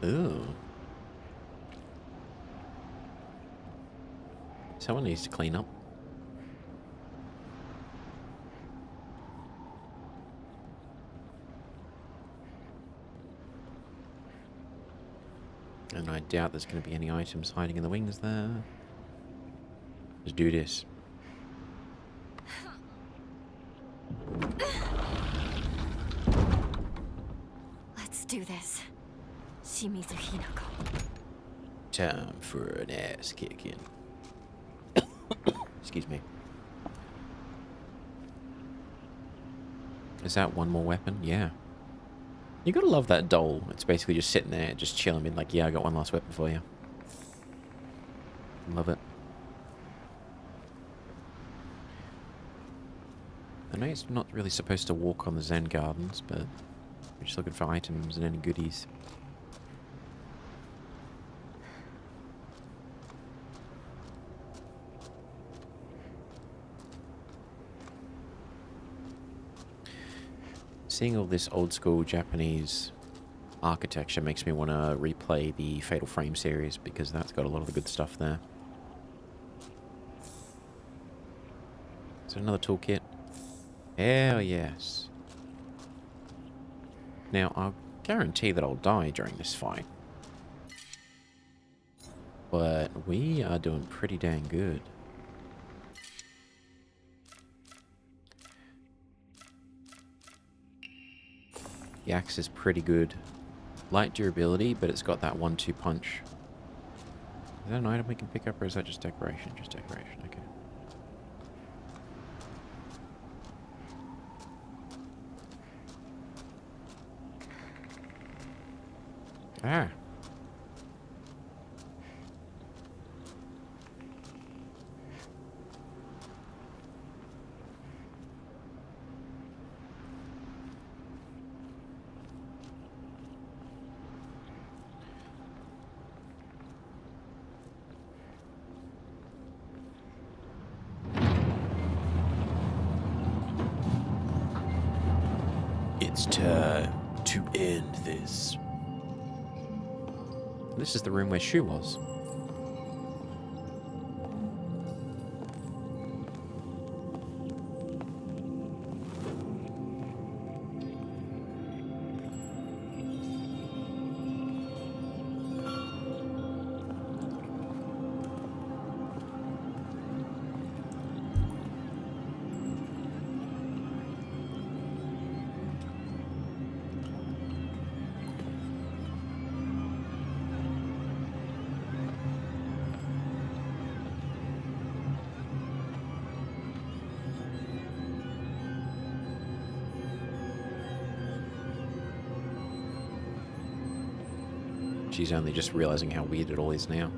Speaker 1: Ooh. Someone needs to clean up. And I doubt there's going to be any items hiding in the wings there. Let's do this.
Speaker 4: Let's do this. Shimizu Hinako.
Speaker 1: Time for an ass kicking. Excuse me. Is that one more weapon? Yeah. You gotta love that doll. It's basically just sitting there, just chilling, being like, yeah, I got one last weapon for you. Love it. I know it's not really supposed to walk on the Zen Gardens, but we're just looking for items and any goodies. Seeing all this old school Japanese architecture makes me want to replay the Fatal Frame series because that's got a lot of the good stuff there. Is there another toolkit? Hell yes. Now, I'll guarantee that I'll die during this fight. But we are doing pretty dang good. The axe is pretty good. Light durability, but it's got that 1-2 punch. Is that an item we can pick up, or is that just decoration? Just decoration, okay. Ah. It's time to end this. This is the room where Shu was. She's only just realizing how weird it all is now.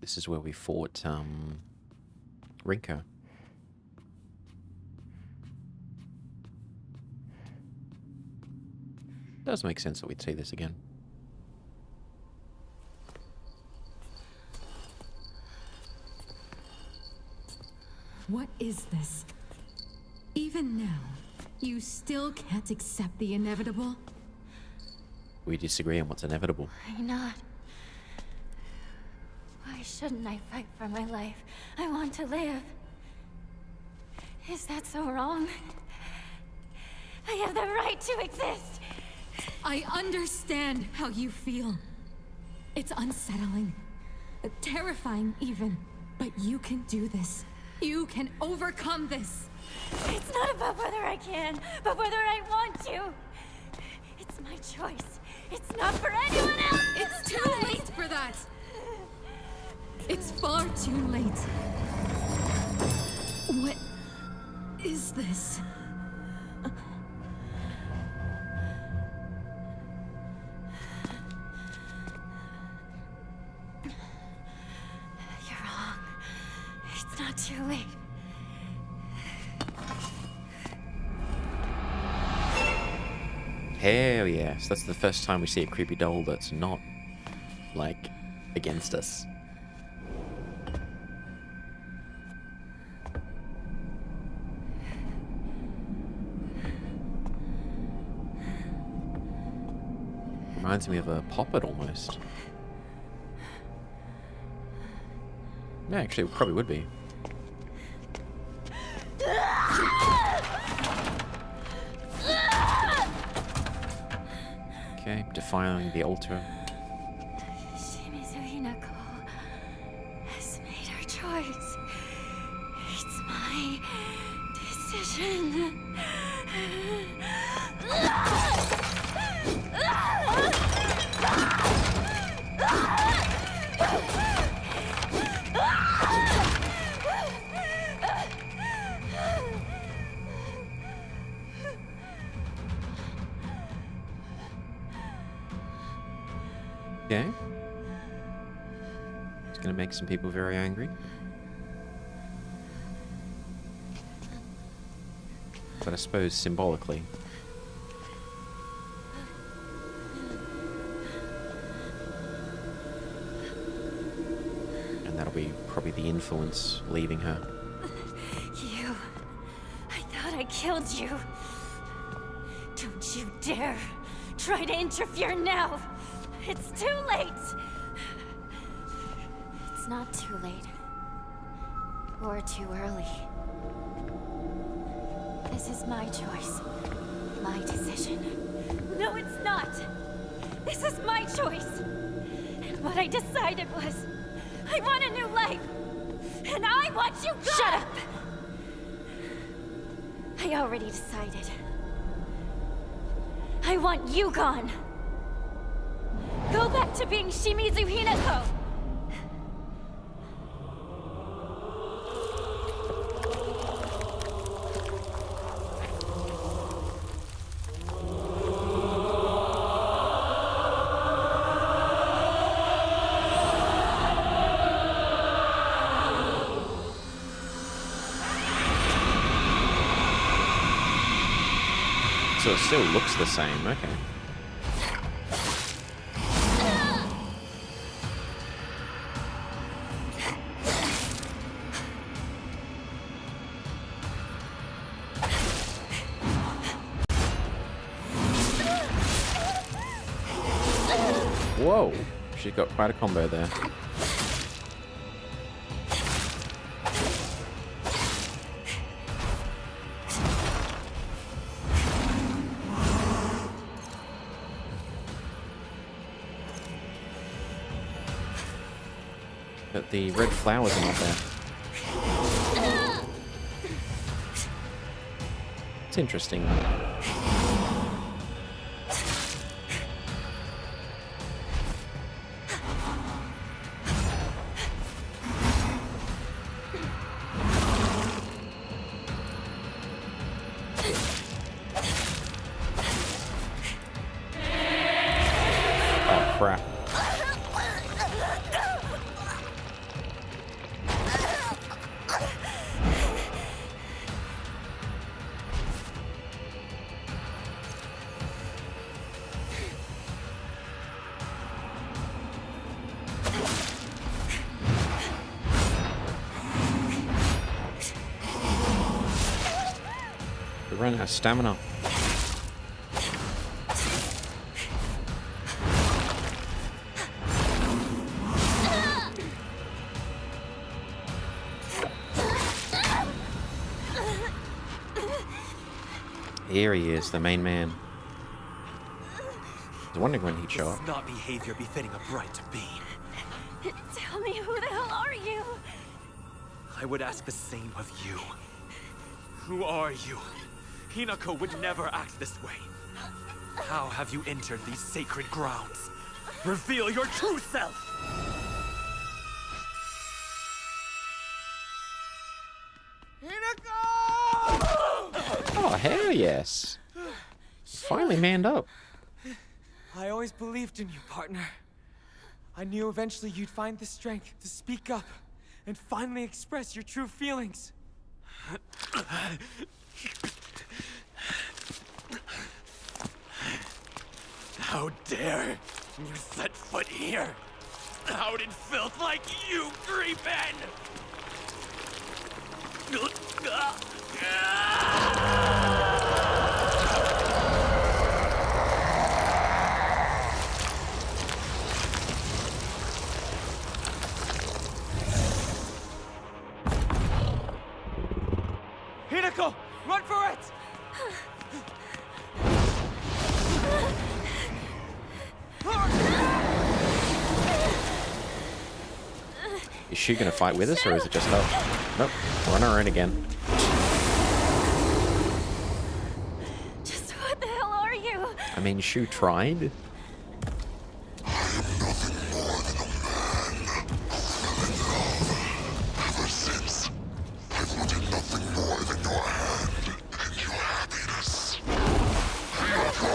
Speaker 1: This is where we fought Rinko. does make sense that we'd see this again.
Speaker 2: What is this? Even now, you still can't accept the inevitable?
Speaker 1: We disagree on what's inevitable.
Speaker 4: Why not? Why shouldn't I fight for my life? I want to live. Is that so wrong? I have the right to exist.
Speaker 2: I understand how you feel. It's unsettling, terrifying even. But you can do this. You can overcome this.
Speaker 4: It's not about whether I can, but whether I want to. It's my choice. It's not for anyone else.
Speaker 2: It's too late for that. It's far too late. What is this?
Speaker 4: You're wrong. It's not too late.
Speaker 1: Hell yes, that's the first time we see a creepy doll that's not, like, against us. Reminds me of a poppet almost. No, actually, it probably would be. Okay, defiling the altar.
Speaker 4: Shimizu Hinako has made her choice. It's my decision.
Speaker 1: Okay. It's gonna make some people very angry. But I suppose symbolically. And that'll be probably the influence leaving her.
Speaker 4: You. I thought I killed you. Don't you dare try to interfere now. It's too late. It's not too late. Or too early. This is my choice. My decision. No, it's not. This is my choice. And what I decided was, I want a new life. And I want you gone. Shut up. I already decided. I want you gone. Go back to being Shimizu Hinako.
Speaker 1: So it still looks the same, okay. Whoa, she's got quite a combo there. But the red flowers are not there. It's interesting. Oh crap. We run out of stamina. Here he is, the main man. I was wondering when he'd show
Speaker 3: This
Speaker 1: up.
Speaker 3: is not behavior befitting a bride to be.
Speaker 4: Tell me, who the hell are you?
Speaker 3: I would ask the same of you. Who are you? Hinako would never act this way. How have you entered these sacred grounds? Reveal your true self!
Speaker 1: Oh, hell yes. Finally manned up.
Speaker 5: I always believed in you, partner. I knew eventually you'd find the strength to speak up and finally express your true feelings.
Speaker 3: How dare you set foot here? How did filth like you creep in?
Speaker 5: Hinako, run for it!
Speaker 1: Is she gonna fight with us, or is it just us? Nope. Run her in again.
Speaker 4: Just what the hell are you?
Speaker 1: I mean, Shu tried.
Speaker 6: Ever since, I've wanted nothing more than your hand and your happiness. Hinako,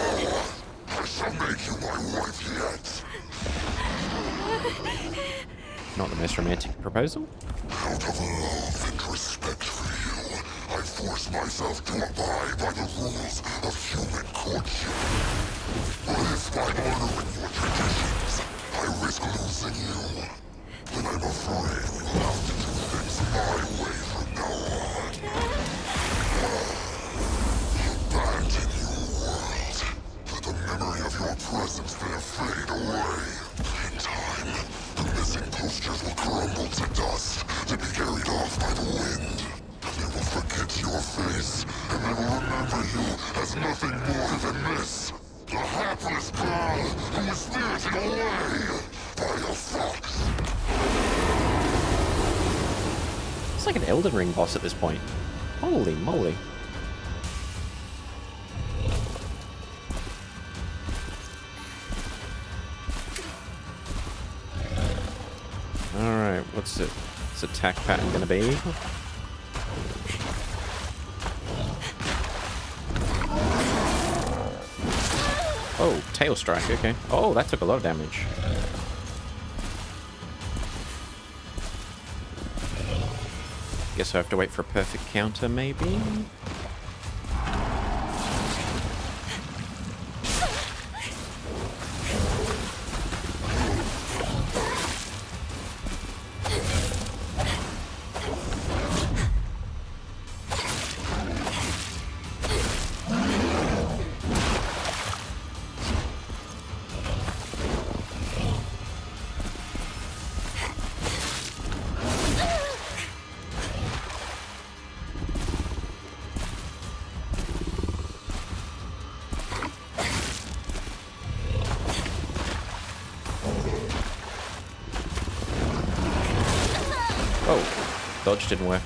Speaker 6: I shall make you my wife yet.
Speaker 1: Not the most romantic proposal.
Speaker 6: Out of love and respect for you, I force myself to abide by the rules of human courtship. But if by honoring your traditions, I risk losing you, then I'm afraid we'll have to do things my way from now on. Abandon your world. Let the memory of your presence there fade away. In time, the missing postures will crumble to dust, to be carried off by the wind. They will forget your face, and they will remember you as nothing more than this. The hapless girl who was spirited away by a fox.
Speaker 1: It's like an Elden Ring boss at this point. Holy moly. Alright, what's its attack pattern gonna be? Oh, tail strike, okay. Oh, that took a lot of damage. Guess I have to wait for a perfect counter, maybe? Oh, dodge didn't work.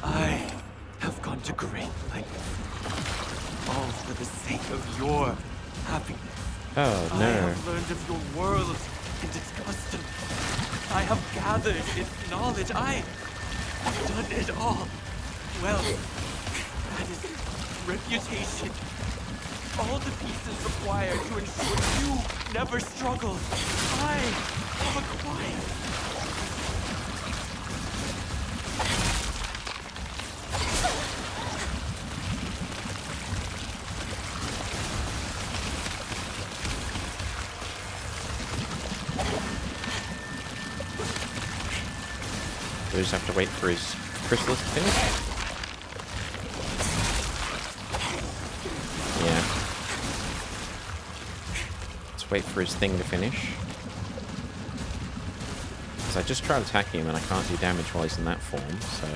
Speaker 3: I have gone to great lengths, all for the sake of your happiness.
Speaker 1: Oh,
Speaker 3: I
Speaker 1: no.
Speaker 3: have learned of your world and its customs. I have gathered its knowledge. I have done it all. Well, that is reputation. All the pieces required to ensure you never struggle. I have acquired.
Speaker 1: We just have to wait for his chrysalis to finish? Yeah. Let's wait for his thing to finish. Because I just tried attacking him and I can't do damage while he's in that form, so...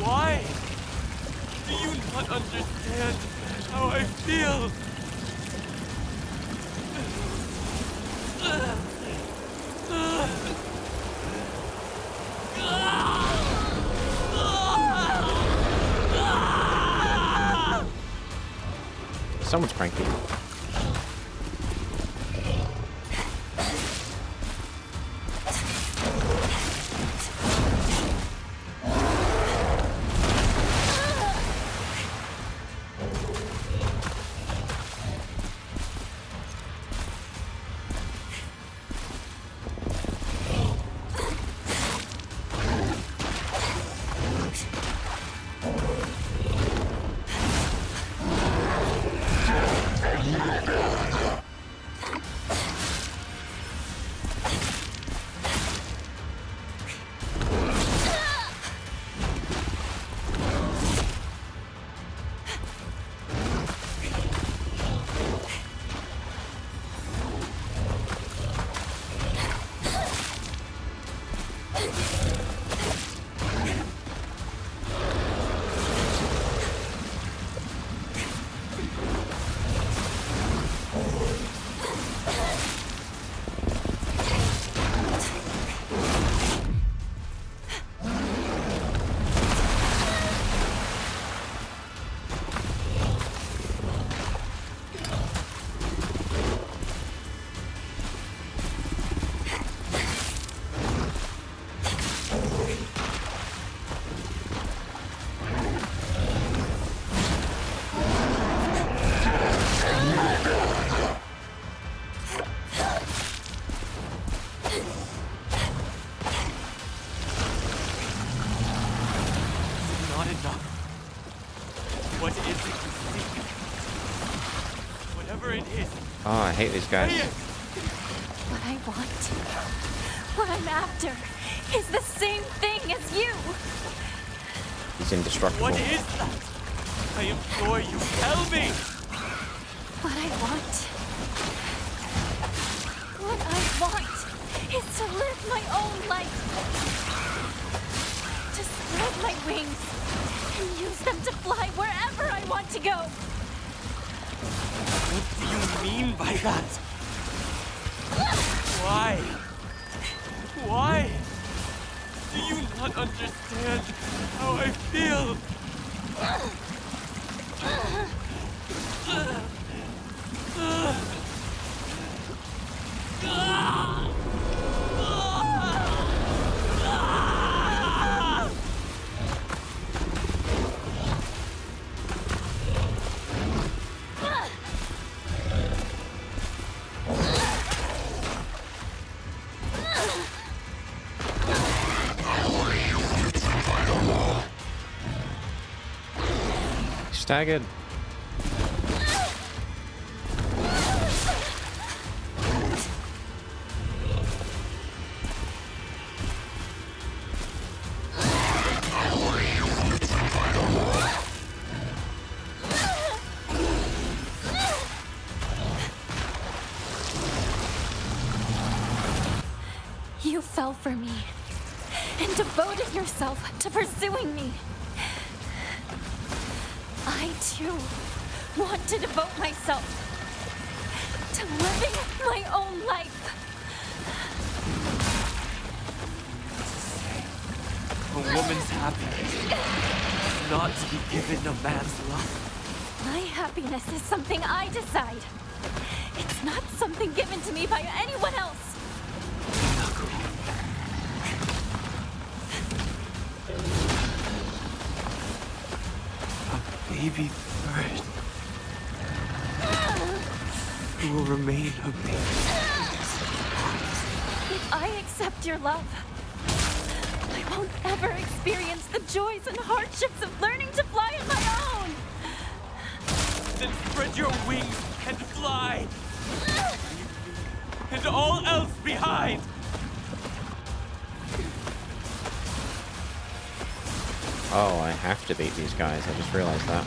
Speaker 3: Why? Do you not understand how I feel?
Speaker 1: Someone's cranky.
Speaker 3: Not enough. What is it you seek? Whatever it is.
Speaker 1: Oh, I hate these guys.
Speaker 3: Say it.
Speaker 4: What I want, what I'm after, is the same thing as you.
Speaker 1: He's indestructible.
Speaker 3: What is that? I implore you, tell me!
Speaker 4: What I want is to live my own life. To spread my wings and use them to fly wherever I want to go.
Speaker 3: What do you mean by that? Why? Why? Do you not understand how I feel?
Speaker 1: Staggered.
Speaker 4: You fell for me and devoted yourself to pursuing me. I, too, want to devote myself to living my own life.
Speaker 3: A woman's happiness is not to be given a man's love.
Speaker 4: My happiness is something I decide. It's not something given to me by anyone else.
Speaker 3: A baby bird. remain a baby.
Speaker 4: If I accept your love, I won't ever experience the joys and hardships of learning to fly on my own.
Speaker 3: Then spread your wings and fly. Leave me and all else behind.
Speaker 1: Oh, I have to beat these guys. I just realized that.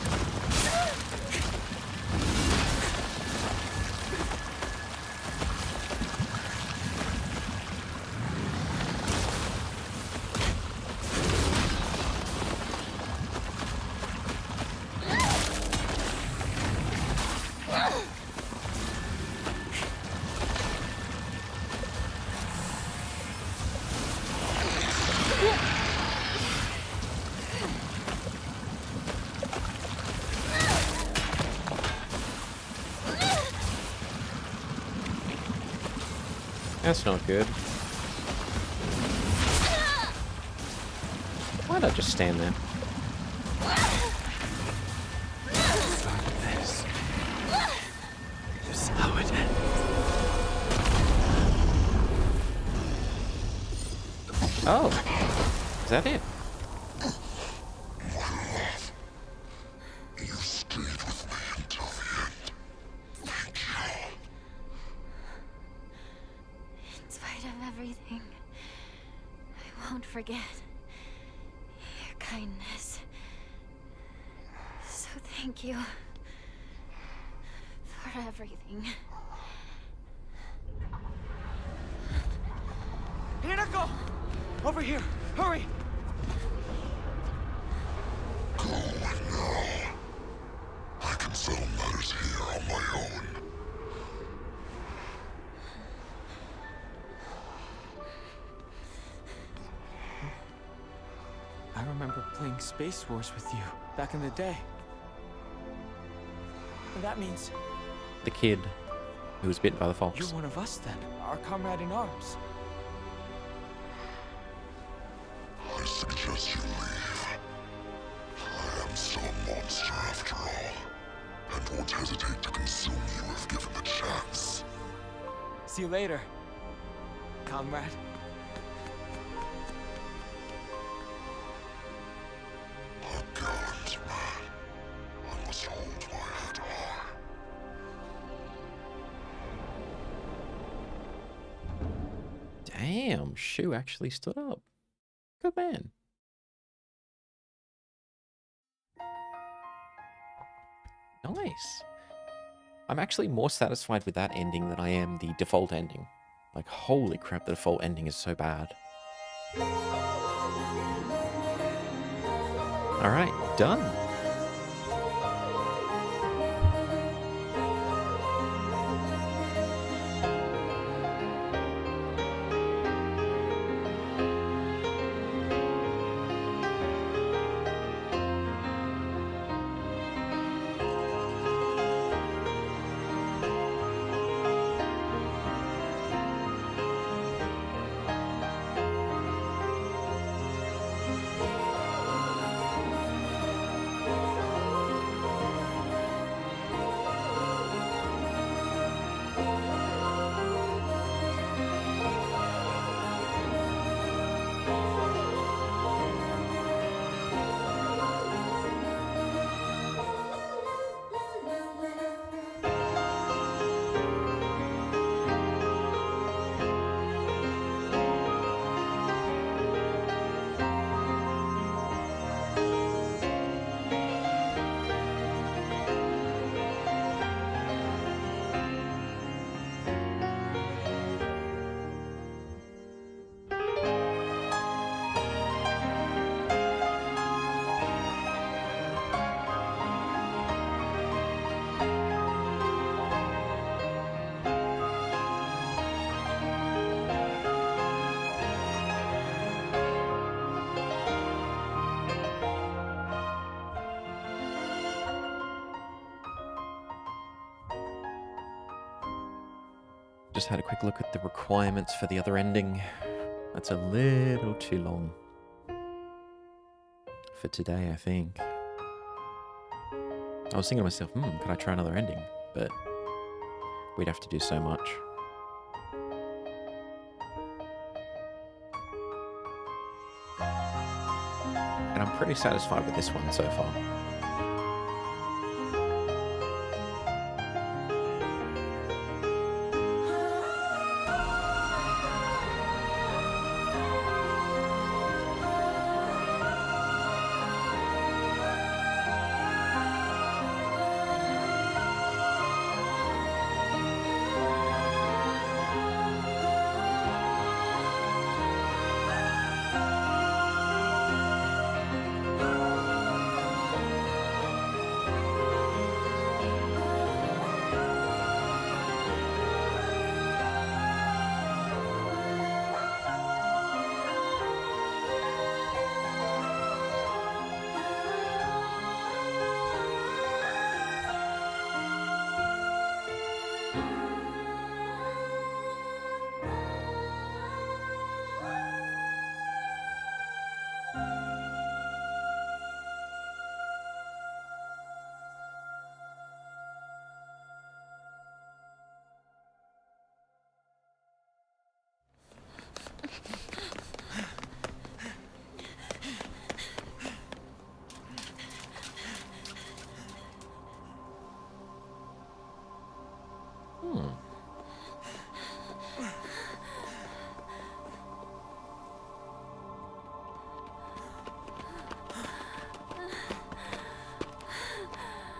Speaker 1: That's not good. Why'd I just stand there?
Speaker 3: This is how it ends.
Speaker 1: Oh, is that it?
Speaker 6: You stayed with me until the end. Thank you.
Speaker 4: In spite of everything, I won't forget your kindness. So thank you for everything.
Speaker 5: Hinako! Over here! Hurry!
Speaker 6: Go now. I can settle matters here on my own.
Speaker 5: I remember playing Space Wars with you back in the day. And that means
Speaker 1: The kid who was bitten by the
Speaker 5: you're
Speaker 1: fox.
Speaker 5: one of us then, our comrade in arms.
Speaker 6: I suggest you leave. I am still a monster after all, and won't hesitate to consume you if given the chance.
Speaker 5: See you later, comrade.
Speaker 6: A gallant man. I must hold my head high.
Speaker 1: Damn, Shu actually stood up. Good man. Nice. I'm actually more satisfied with that ending than I am the default ending. Like, holy crap, the default ending is so bad. Alright, done. Just had a quick look at the requirements for the other ending. That's a little too long for today, I think. I was thinking to myself, could I try another ending? But we'd have to do so much. And I'm pretty satisfied with this one so far.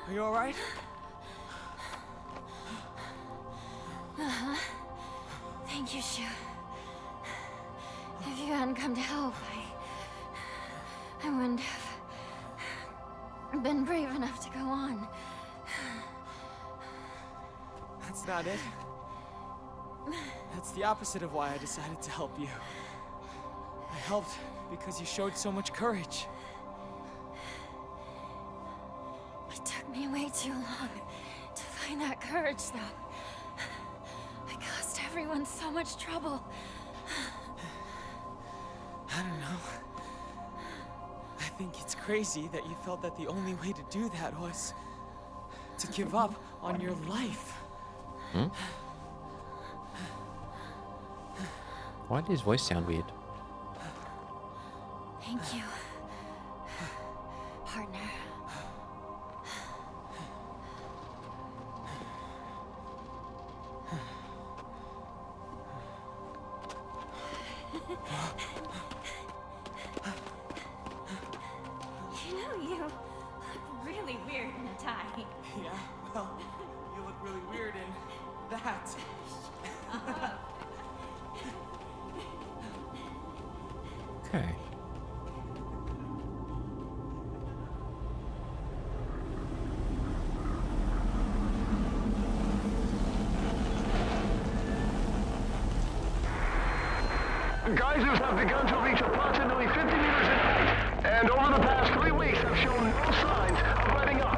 Speaker 5: Are you alright?
Speaker 4: Thank you, Shu. If you hadn't come to help, I wouldn't have been brave enough to go on.
Speaker 5: That's not it. That's the opposite of why I decided to help you. I helped because you showed so much courage.
Speaker 4: It took me way too long to find that courage, though. I caused everyone so much trouble.
Speaker 5: I don't know. I think it's crazy that you felt that the only way to do that was to give up on your life.
Speaker 1: Hmm? Why did his voice sound weird?
Speaker 4: Thank you, partner. You know, you look really weird in a tie.
Speaker 5: Yeah, well, you look really weird in that.
Speaker 1: Okay.
Speaker 7: Geysers have begun to reach approximately 50 meters in height, and over the past 3 weeks have shown no signs of letting up.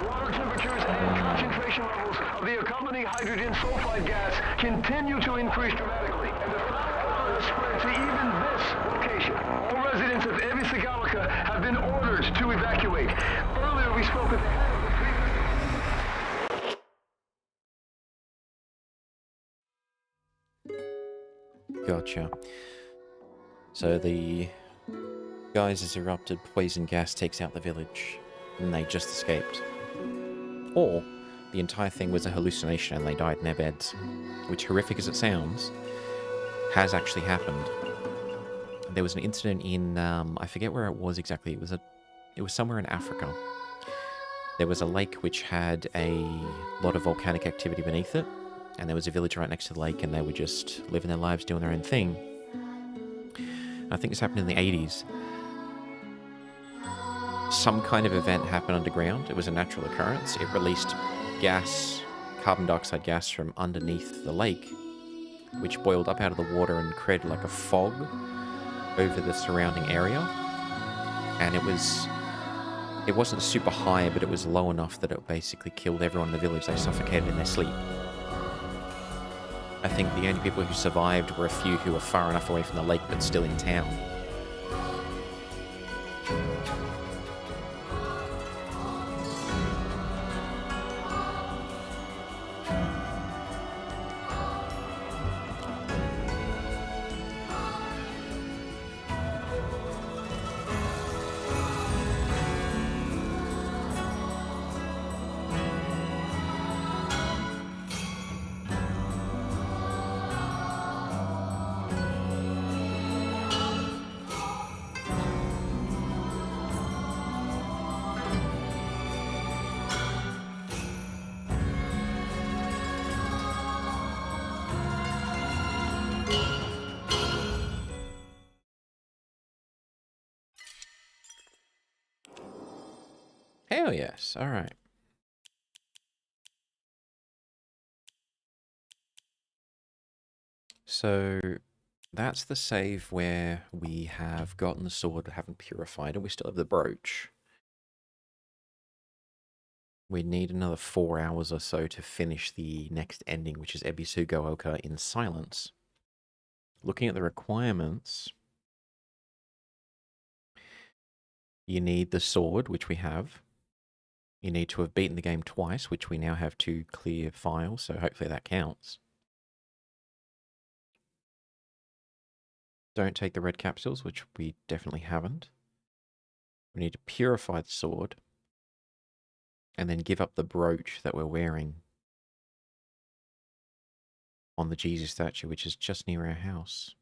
Speaker 7: Water temperatures and concentration levels of the accompanying hydrogen sulfide gas continue to increase dramatically, and the fire has spread to even this location. All residents of Evisigalica have been ordered to evacuate. Earlier we spoke with the head of the
Speaker 1: Gotcha. So the geysers erupted, poison gas takes out the village, and they just escaped. Or the entire thing was a hallucination and they died in their beds, which, horrific as it sounds, has actually happened. There was an incident in, I forget where it was exactly, it was somewhere in Africa. There was a lake which had a lot of volcanic activity beneath it, and there was a village right next to the lake, and they were just living their lives, doing their own thing. I think this happened in the 80s. Some kind of event happened underground. It was a natural occurrence. It released gas, carbon dioxide gas from underneath the lake, which boiled up out of the water and created like a fog over the surrounding area. And it wasn't super high, but it was low enough that it basically killed everyone in the village. They suffocated in their sleep. I think the only people who survived were a few who were far enough away from the lake but still in town. Hell yes. All right. So that's the save where we have gotten the sword, haven't purified, and we still have the brooch. We need another 4 hours or so to finish the next ending, which is Ebisugo in silence. Looking at the requirements, you need the sword, which we have. You need to have beaten the game twice, which we now have 2 clear files, so hopefully that counts. Don't take the red capsules, which we definitely haven't. We need to purify the sword, and then give up the brooch that we're wearing on the Jesus statue, which is just near our house.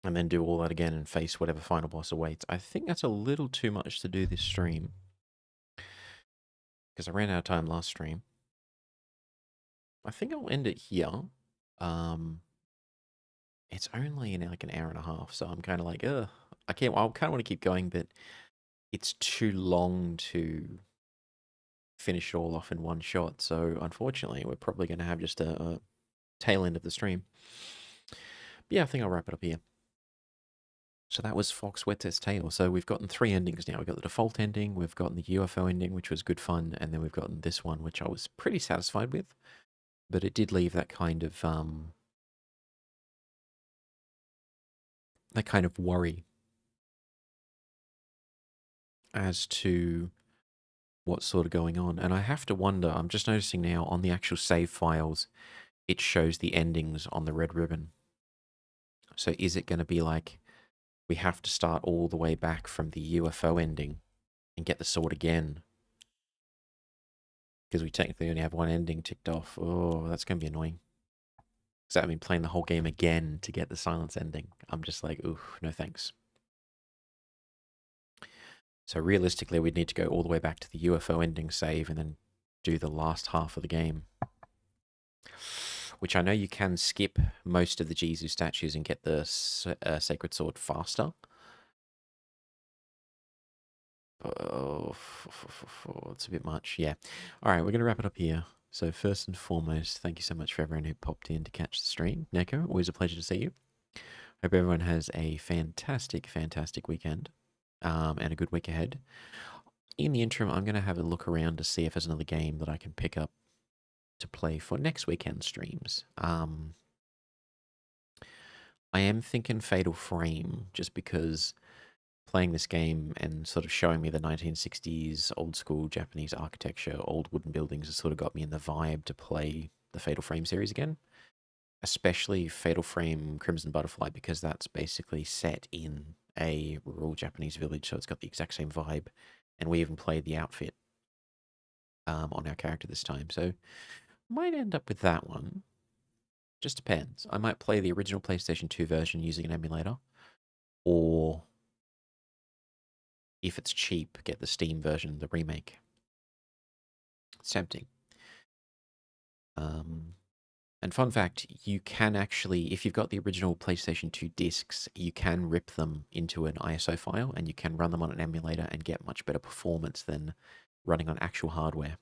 Speaker 1: And then do all that again and face whatever final boss awaits. I think that's a little too much to do this stream, because I ran out of time last stream. I think I'll end it here. It's only in like an hour and a half, so I'm kind of like, ugh. I kind of want to keep going, but it's too long to finish it all off in one shot. So unfortunately, we're probably going to have just a tail end of the stream. But yeah, I think I'll wrap it up here. So that was Fox Wet's Tale. So we've gotten 3 endings now. We've got the default ending, we've gotten the UFO ending, which was good fun, and then we've gotten this one, which I was pretty satisfied with. But it did leave that kind of worry as to what's sort of going on. And I have to wonder, I'm just noticing now on the actual save files, it shows the endings on the red ribbon. So is it going to be like we have to start all the way back from the UFO ending and get the sword again? Because we technically only have 1 ending ticked off. Oh, that's going to be annoying. Because that would mean playing the whole game again to get the silence ending. I'm just like, ooh, no thanks. So realistically, we'd need to go all the way back to the UFO ending save and then do the last half of the game. Which I know you can skip most of the Jesus statues and get the Sacred Sword faster. Oh, it's a bit much. Yeah. All right, we're going to wrap it up here. So first and foremost, thank you so much for everyone who popped in to catch the stream. Neko, always a pleasure to see you. Hope everyone has a fantastic, fantastic weekend and a good week ahead. In the interim, I'm going to have a look around to see if there's another game that I can pick up to play for next weekend streams. I am thinking Fatal Frame, just because playing this game and sort of showing me the 1960s old school Japanese architecture, old wooden buildings, has sort of got me in the vibe to play the Fatal Frame series again. Especially Fatal Frame Crimson Butterfly, because that's basically set in a rural Japanese village, so it's got the exact same vibe. And we even played the outfit on our character this time, so might end up with that one. Just depends. I might play the original PlayStation 2 version using an emulator, or if it's cheap, get the Steam version, the remake. It's tempting. And fun fact, you can actually, if you've got the original PlayStation 2 discs, you can rip them into an ISO file and you can run them on an emulator and get much better performance than running on actual hardware.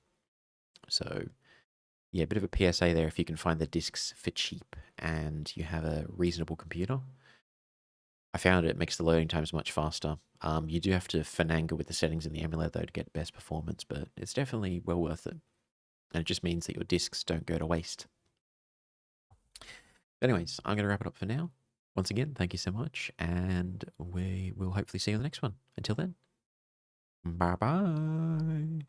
Speaker 1: So, yeah, a bit of a PSA there if you can find the discs for cheap and you have a reasonable computer. I found it makes the loading times much faster. You do have to finagle with the settings in the emulator, though, to get best performance, but it's definitely well worth it. And it just means that your discs don't go to waste. Anyways, I'm going to wrap it up for now. Once again, thank you so much, and we will hopefully see you in the next one. Until then, bye-bye.